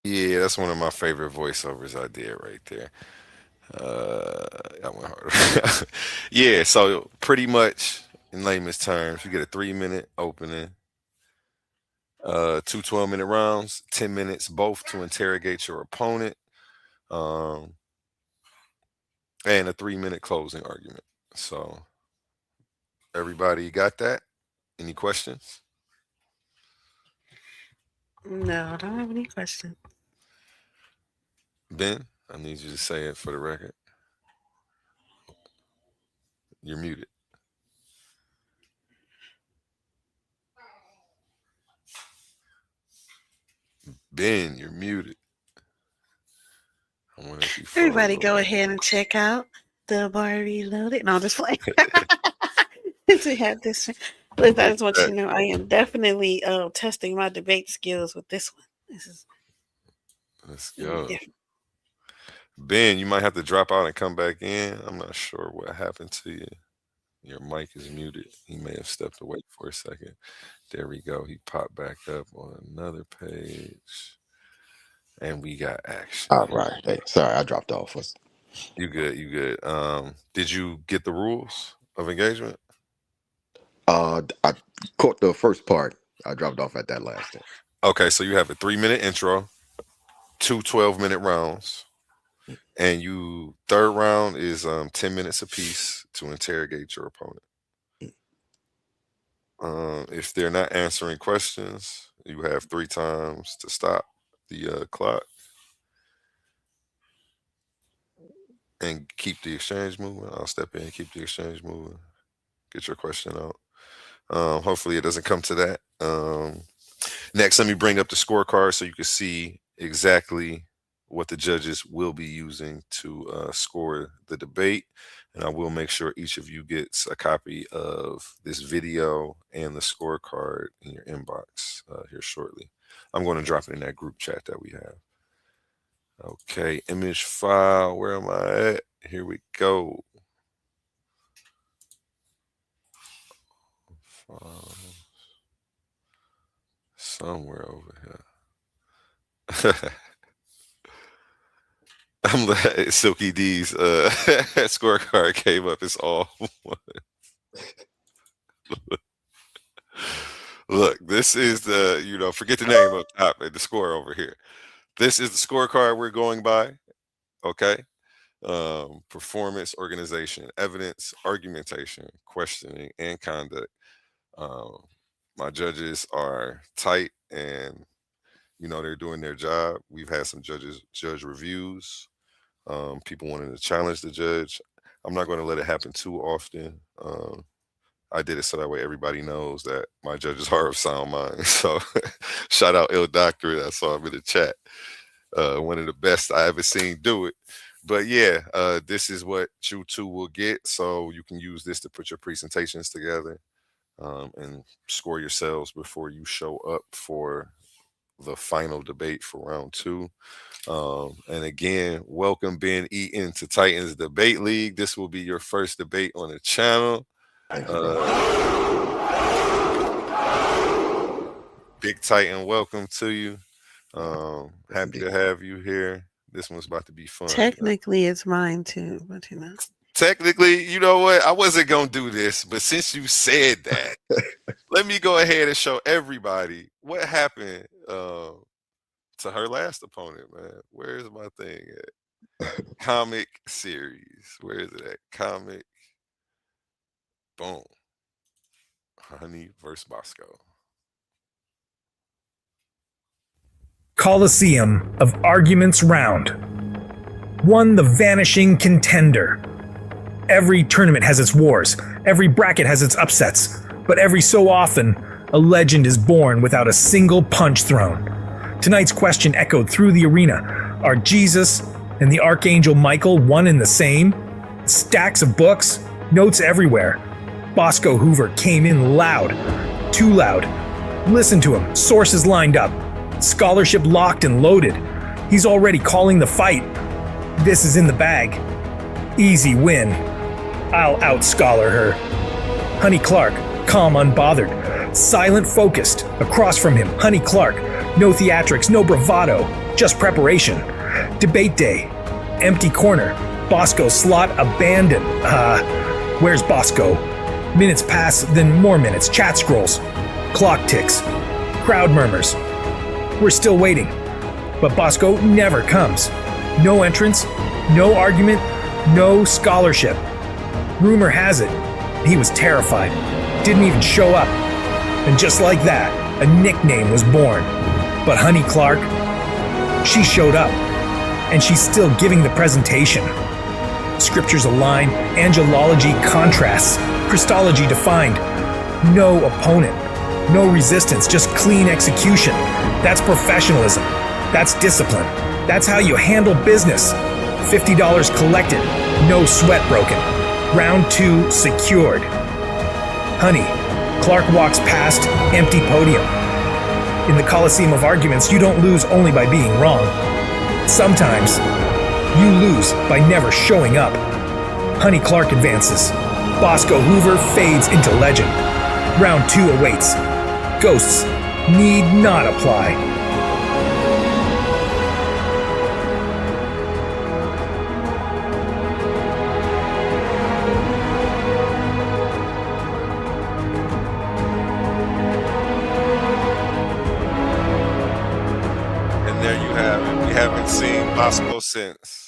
Yeah, that's one of my favorite voiceovers I did right there. That went harder. Yeah, so pretty much in layman's terms, you get a 3-minute opening, 2 12-minute rounds, 10 minutes both to interrogate your opponent, um, and a 3-minute closing argument. So everybody got that? Any questions? No, I don't have any questions. Ben, I need you to say it for the record. You're muted. Ben, you're muted. I wonder if you Everybody froze go over. ahead and check out the bar reloaded. No, I'm just playing. To have this, but I just want you to know I am definitely testing my debate skills with this one. This is Let's go. different. Ben, you might have to drop out and come back in. I'm not sure what happened to you. Your mic is muted. He may have stepped away for a second. There we go. He popped back up on another page. And we got action. All right. Hey, sorry, I dropped off. You good, you good. Did you get the rules of engagement? I caught the first part. I dropped off at that last thing. Okay, so you have a 3-minute intro, 2 12-minute rounds, and third round is 10 minutes apiece to interrogate your opponent. If they're not answering questions, you have 3 times to stop the clock and keep the exchange moving. I'll step in and keep the exchange moving. Get your question out. Hopefully it doesn't come to that. Next, let me bring up the scorecard so you can see exactly what the judges will be using to score the debate. And I will make sure each of you gets a copy of this video and the scorecard in your inbox here shortly. I'm going to drop it in that group chat that we have. Okay, image file, where am I at? Here we go. Somewhere over here. I'm glad Silky D's scorecard came up. It's all one. Look, this is the, forget the name up top and the score over here. This is the scorecard we're going by. Okay. Performance, organization, evidence, argumentation, questioning, and conduct. My judges are tight and they're doing their job. We've had some judge reviews. People wanting to challenge the judge. I'm not going to let it happen too often. I did it so that way everybody knows that my judges are of sound mind. So shout out Il Doctor. I saw him in the chat. One of the best I ever seen do it. But yeah, this is what you two will get. So you can use this to put your presentations together and score yourselves before you show up for the final debate for round 2. And again, welcome Ben EATON to Titans Debate League. This will be your first debate on the channel. Big Titan, welcome to you. Happy to have you here. This one's about to be fun. Technically, it's mine too, but Technically, you know what? I wasn't going to do this, but since you said that, let me go ahead and show everybody what happened to her last opponent, man. Where is my thing at? Comic series. Where is it at? Comic. Boom. Honey versus Bosco. Coliseum of Arguments round. One the vanishing contender. Every tournament has its wars, every bracket has its upsets, but every so often, a legend is born without a single punch thrown. Tonight's question echoed through the arena. Are Jesus and the Archangel Michael one and the same? Stacks of books, notes everywhere. Bosco Hoover came in loud, too loud. Listen to him, sources lined up, scholarship locked and loaded. He's already calling the fight. This is in the bag. Easy win. I'll out-scholar her. Honey Clark, calm, unbothered, silent, focused. Across from him, Honey Clark, no theatrics, no bravado, just preparation. Debate day, empty corner, Bosco slot abandoned. Where's Bosco? Minutes pass, then more minutes, chat scrolls, clock ticks, crowd murmurs. We're still waiting, but Bosco never comes. No entrance, no argument, no scholarship. Rumor has it, he was terrified, didn't even show up. And just like that, a nickname was born. But Honey Clark, she showed up, and she's still giving the presentation. Scriptures align, angelology contrasts, Christology defined. No opponent, no resistance, just clean execution. That's professionalism, that's discipline, that's how you handle business. $50 collected, no sweat broken. Round 2 secured. Honey, Clark walks past empty podium. In the Coliseum of arguments, you don't lose only by being wrong. Sometimes, you lose by never showing up. Honey Clark advances. Bosco Hoover fades into legend. Round 2 awaits. Ghosts need not apply. And there you have it. We haven't seen Bosco since.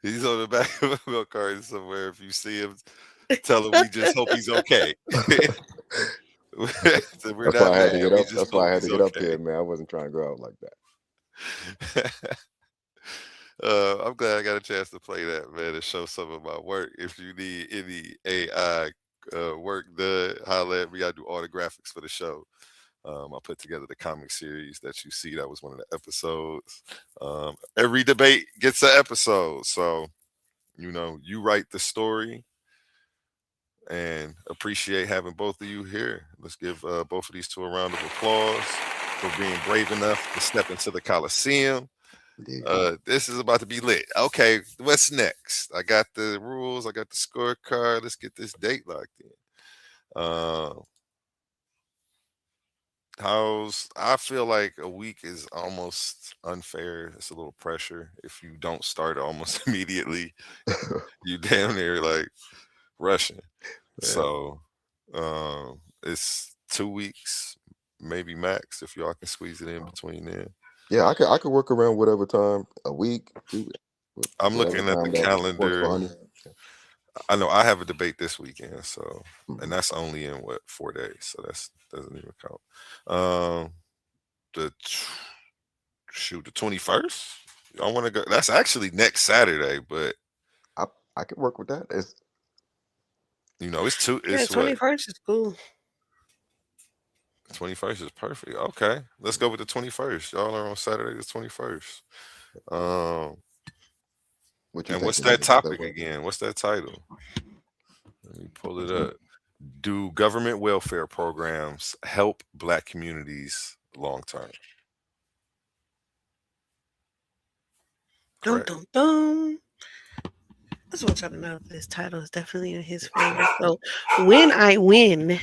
He's on the back of a milk carton somewhere. If you see him, tell him we just hope he's okay. So we're That's why I had to mad. get We up. just That's why I hope had to he's get up okay. there, man. I wasn't trying to go out like that. I'm glad I got a chance to play that, man, and show some of my work. If you need any AI work done, holla at me. I do all the graphics for the show. I put together the comic series that you see. That was one of the episodes. Every debate gets an episode. So, you know, you write the story, and appreciate having both of you here. Let's give both of these two a round of applause for being brave enough to step into the Coliseum. This is about to be lit. Okay, what's next? I got the rules. I got the scorecard. Let's get this date locked in. I feel like a week is almost unfair. It's a little pressure. If you don't start almost immediately, you damn near like rushing. Yeah. So it's 2 weeks, maybe max, if y'all can squeeze it in between then. Yeah, I could work around whatever time, a week, 2 weeks. I'm whatever looking at the time that works for calendar. Honey. I know I have a debate this weekend, so Mhm. and that's only in 4 days, so that's doesn't even count. The 21st. I want to go. That's actually next Saturday, but I could work with that. It's you know it's two. Yeah, It's what 21st is cool. 21st is perfect. Okay, let's go with the 21st. Y'all are on Saturday the 21st. what you And what's thinking? that Does that topic work? again? What's that title? Let me pull it up. Do government welfare programs help Black communities long term? Dum Correct. dum dum. I just want y'all to know this title is definitely in his favor. So when I win,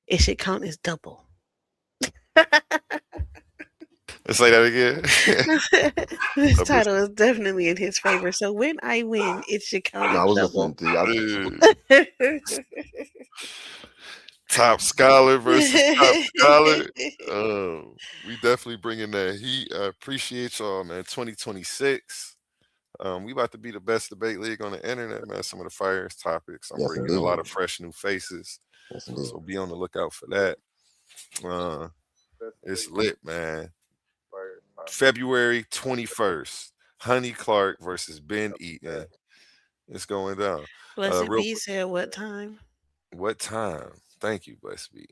it should count as double. Let's say that again. This I missed title is definitely in his favor. So when I win, it should count No, I as was double. listening to you. Top scholar versus top scholar. We definitely bringing that heat. I appreciate y'all, man. 2026. We about to be the best debate league on the internet, man. Some of the fireest topics. I'm Yes, bringing a lot indeed. of fresh new faces, Yes, indeed. so be on the lookout for that. It's lit, man. February 21st. Honey Clark versus Ben Eaton. It's going down. Blessed Real B said what time? What time? Thank you, Bless B.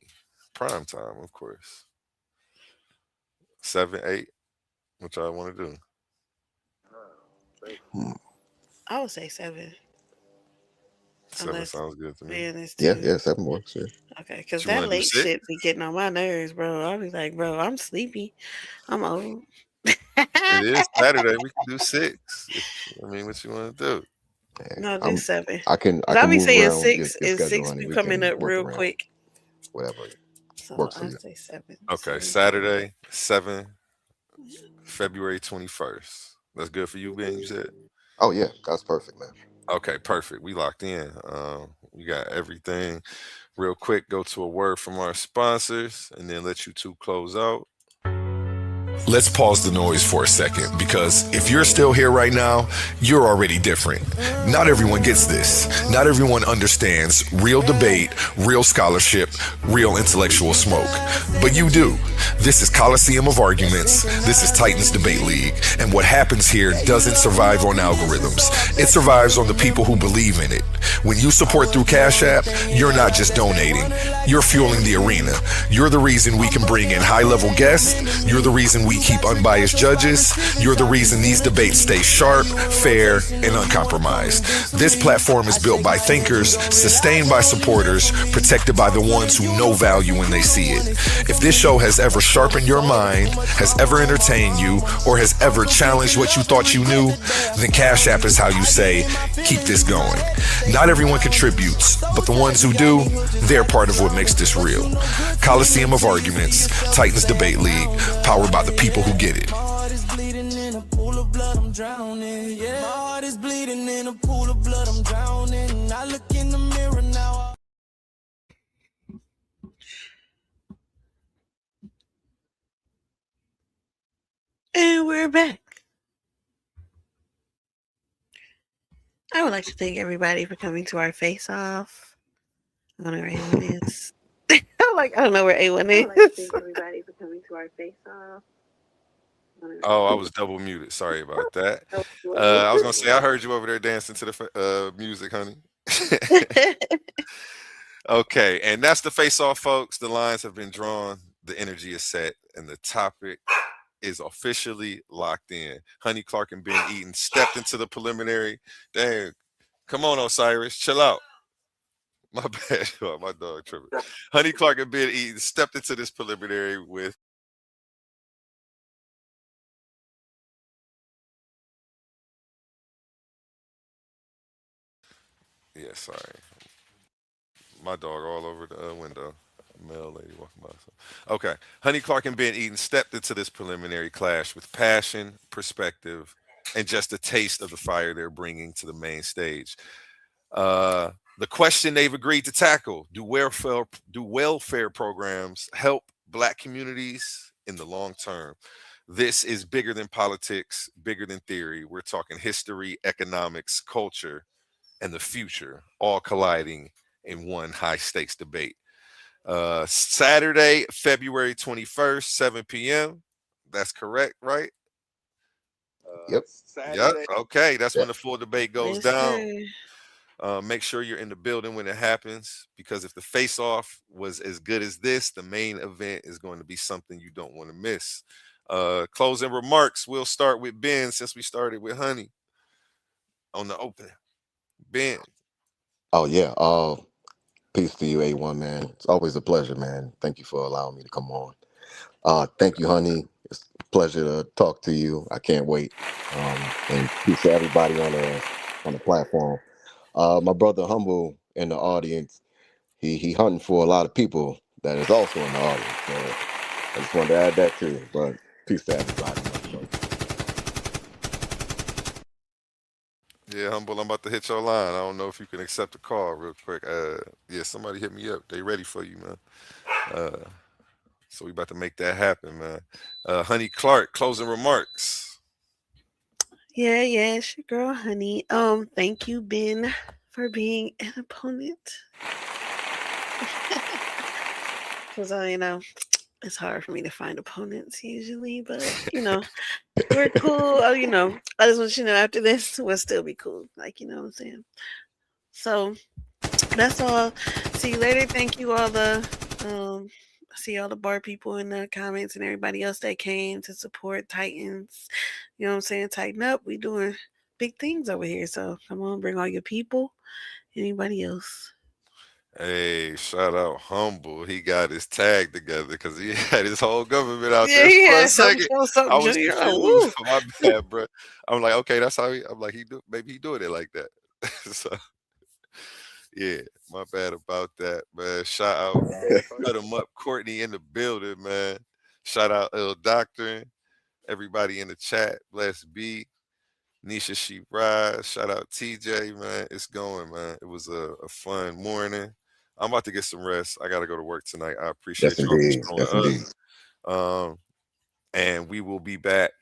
Prime time, of course. 7, 8. What y'all want to do? Hmm. I would say 7. 7 Unless sounds good to me. Ben is Yeah, 2. yeah, 7 works. Yeah. Okay, because You want that to do late 6? shit be getting on my nerves, bro. I'll be like, bro, I'm sleepy. I'm old. It is Saturday. We can do 6. I mean, what you want to do? Hey, No, just 7. I Cause I can be move saying around 6 your and schedule, 6 honey. be We coming can up work real around quick. whatever So works for I you. say 7. Okay, 7 p.m. Saturday, 7, February 21st. That's good for you, Ben, you said? Oh yeah, that's perfect, man. Okay, perfect. We locked in. We got everything. Real quick, go to a word from our sponsors and then let you two close out. Let's pause the noise for a second, because if you're still here right now, you're already different. Not everyone gets this. Not everyone understands real debate, real scholarship, real intellectual smoke. But you do. This is Coliseum of Arguments. This is Titans Debate League. And what happens here doesn't survive on algorithms. It survives on the people who believe in it. When you support through Cash App, you're not just donating. You're fueling the arena. You're the reason we can bring in high-level guests. You're the reason we keep unbiased judges. You're the reason these debates stay sharp, fair, and uncompromised. This platform is built by thinkers, sustained by supporters, protected by the ones who know value when they see it. If this show has ever sharpened your mind, has ever entertained you, or has ever challenged what you thought you knew, then Cash App is how you say, keep this going. Not everyone contributes, but the ones who do, they're part of what makes this real. Coliseum of Arguments, Titans Debate League, powered by the people who get it. My heart is bleeding in a pool of blood, I'm drowning. Yeah, my heart is bleeding in a pool of blood, I'm drowning. I look in the mirror now. And we're back. I would like to thank everybody for coming to our face off. I don't know where A1 is. I don't know where A1 is. I would like to thank everybody for coming to our face off. Oh, I was double muted. Sorry about that. I was going to say, I heard you over there dancing to the music, honey. Okay, and that's the face off, folks. The lines have been drawn, the energy is set, and the topic is officially locked in. Honey Clark and Ben Eaton stepped into the preliminary. Dang, come on, Osiris, chill out. My bad, my dog tripping. Honey Clark and Ben Eaton stepped into this preliminary with sorry. My dog all over the window. A male lady walking by. Okay. Honey Clark and Ben Eaton stepped into this preliminary clash with passion, perspective, and just a taste of the fire they're bringing to the main stage. The question they've agreed to tackle: do welfare programs help Black communities in the long term? This is bigger than politics, bigger than theory. We're talking history, economics, culture, and the future, all colliding in one high stakes debate. Saturday, February 21st, 7 p.m. That's correct, right? Yep. Yep. Okay. That's when Yep. the full debate goes Yes, down. sir. Make sure you're in the building when it happens, because if the face off was as good as this, the main event is going to be something you don't want to miss. Closing remarks. We'll start with Ben since we started with Honey on the open. Ben. Oh yeah. Peace to you, A1 man. It's always a pleasure, man. Thank you for allowing me to come on. Thank you, honey. It's a pleasure to talk to you. I can't wait. And peace to everybody on the platform. My brother Humble in the audience. He hunting for a lot of people that is also in the audience. So I just wanted to add that too. But peace to everybody. Much love. Yeah, Humble, I'm about to hit your line. I don't know if you can accept the call real quick. Yeah, somebody hit me up. They ready for you, man. So we about to make that happen, man. Honey Clark, closing remarks. Yeah, it's your girl, Honey. Thank you, Ben, for being an opponent. Because It's hard for me to find opponents usually, but we're cool. I just want you to know after this, we'll still be cool. Like, you know what I'm saying? So that's all. See you later. Thank you all see all the bar people in the comments and everybody else that came to support Titans. You know what I'm saying? Tighten up. We doing big things over here. So come on, bring all your people. Anybody else? Hey, shout out Humble. He got his tag together because he had his whole government out Yeah, there he for a had something, second. something, I was Junior. confused. Oh, My bad, bro. I'm like, okay, that's how I'm like, maybe he doing it like that. So yeah, my bad about that, man. Shout out, cut him up, Courtney in the building, man. Shout out El Doctor, everybody in the chat. Bless B. Nisha She Rise. Shout out TJ, man. It's going, man. It was a fun morning. I'm about to get some rest. I got to go to work tonight. I appreciate Yes, y'all indeed. for Yes, showing indeed. up. And we will be back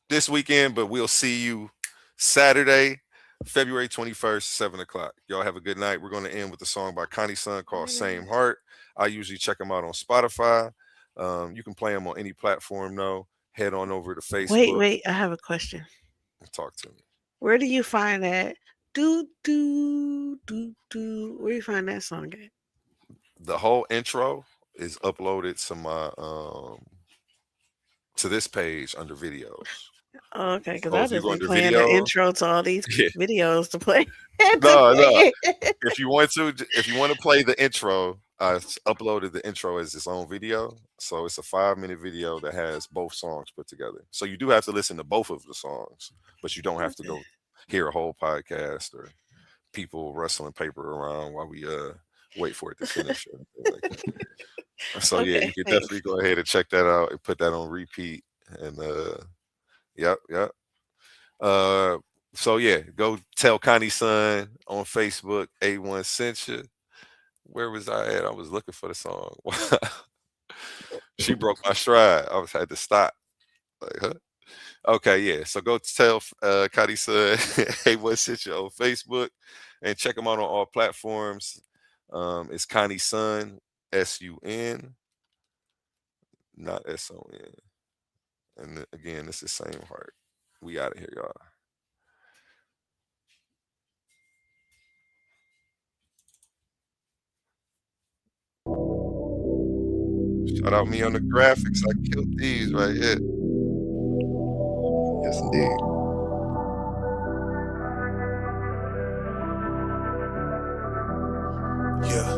this weekend, but we'll see you Saturday, February 21st, 7 o'clock. Y'all have a good night. We're going to end with a song by Connie Sun called Same Heart. I usually check them out on Spotify. You can play them on any platform, though. Head on over to Facebook. wait. I have a question. Talk to me. Where do you find that? Do do do do. Where do you find that song at? The whole intro is uploaded to my to this page under videos. Oh, okay, because So I if you just go been under playing the video, intro to all these yeah. videos to play. No. If you want to play the intro, I uploaded the intro as its own video. So it's a 5-minute video that has both songs put together. So you do have to listen to both of the songs, but you don't have to go hear a whole podcast or people rustling paper around while we wait for it to finish. Or anything like that. So yeah, Okay, you can thanks. definitely go ahead and check that out and put that on repeat. And yep. So yeah, go tell Connie Sun on Facebook. A1 sent you. Where was I at? I was looking for the song. She broke my stride. I had to stop. Like, huh? Okay, yeah. So go tell Connie Sun A1 sent you on Facebook and check them out on all platforms. It's Connie Sun, SUN, not SON. And again, it's the same heart. We out of here, y'all. Shout out me on the graphics. I killed these right here. Yes, indeed. Yeah.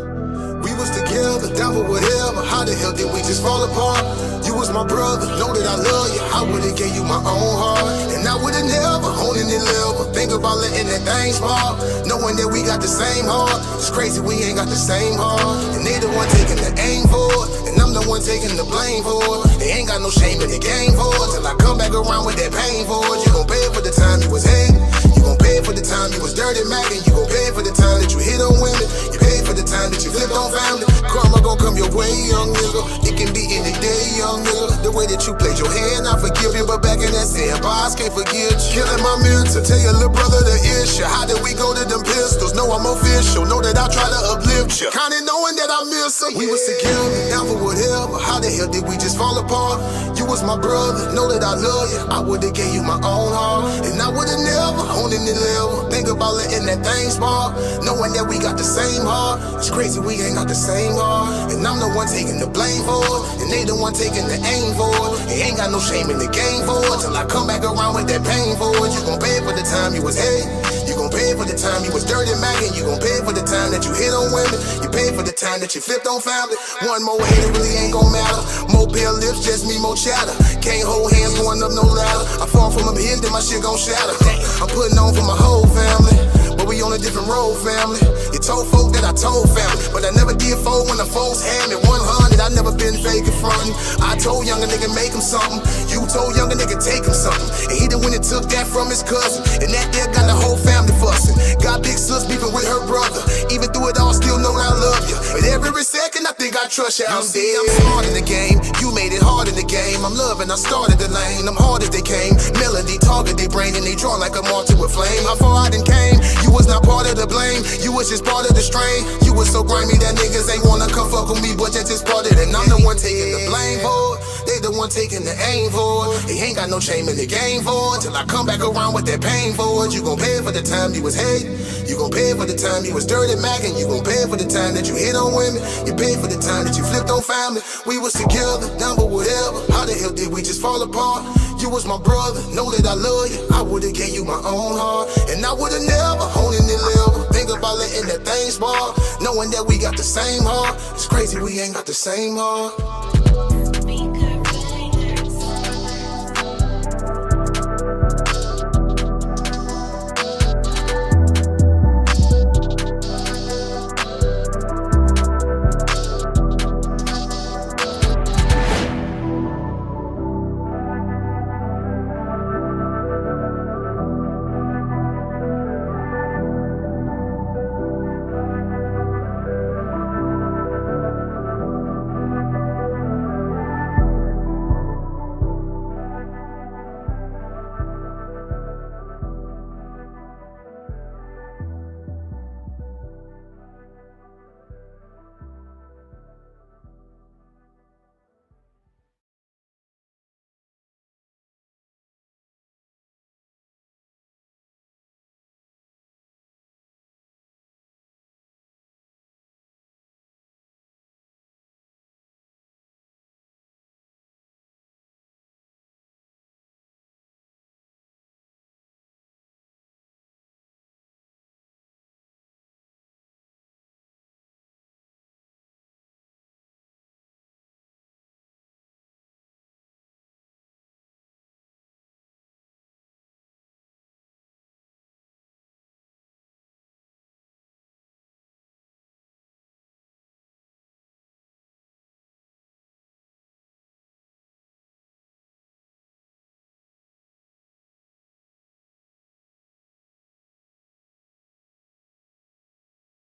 We was together, down for whatever. How the hell did we just fall apart? You was my brother, know that I love you. I would've gave you my own heart, and I would've never owned any level. Think about letting that thing spark, knowing that we got the same heart. It's crazy we ain't got the same heart, and they the one taking the aim for it, and I'm the one taking the blame for it. They ain't got no shame in the game for it. Till I come back around with that pain for it. You gon' pay for the time you was hating. You gon' pay for the time you was dirty macking. You gon' pay for the time that you hit on women. You pay for the time that you flipped on family. Karma gon' come your way, young nigga. It can be any day, young nigga. The way that you played your hand, I forgive you. But back in that sandbox, can't forget you. Killing my mentor, tell your little brother the issue. How did we go to them pistols? Know I'm official, know that I try to uplift you. Kinda knowing that I miss her. We was together, down for whatever. How the hell did we just fall apart? You was my brother, know that I love you. I would've gave you my own heart, and I would've never owned any level. Think about letting that thing spark, knowing that we got the same heart. It's crazy we ain't got the same heart, and I'm the one taking the blame for it, and they the one taking the aim for it. They ain't got no shame in the game for it. Till I come back around with that pain for it. You gon' pay for the time you was hating. You gon' pay for the time you was dirty macking. You gon' pay for the time that you hit on women. You pay for the time that you flipped on family. One more hater really ain't gon' matter. More pale lips, just me, more chatter. Can't hold hands going up no ladder. I fall from up here, then my shit gon' shatter. I'm putting on for my whole family, but we on a different road, family. You told folk that I told family, but I never did fold when the folks had me 100. I never been fake in frontin'. I told younger nigga make him something. You told younger nigga take him something. And he the one that took that from his cousin, and that there got the whole family fussing. Got big sis beefing with her brother. Even through it all, still know that I love you. But every second I think I trust you. I'm dead. I'm smart in the game. You made it hard in the game. I'm loving. I started the lane. I'm hard as they came. Melody target they brain and they draw like a martyr with flame. How far I done came. You was not part of the blame. You was just part of the strain. You was so grimy that niggas ain't wanna come fuck fuck with me, but that's just part of it. And I'm the one taking the blame for it. They the one taking the aim for it. They ain't got no shame in the game for it. Till I come back around with that pain for it. You gon' pay for the time you was hating. You gon' pay for the time you was dirty macking. You gon' pay for the time that you hit on women. You pay for the time that you flipped on family. We was together, down but whatever. How the hell did we just fall apart? You was my brother, know that I love you. I would've gave you my own heart. And I would've never honed in the level. Think about letting that thing spark. Knowing that we got the same heart. It's crazy we ain't got the same heart.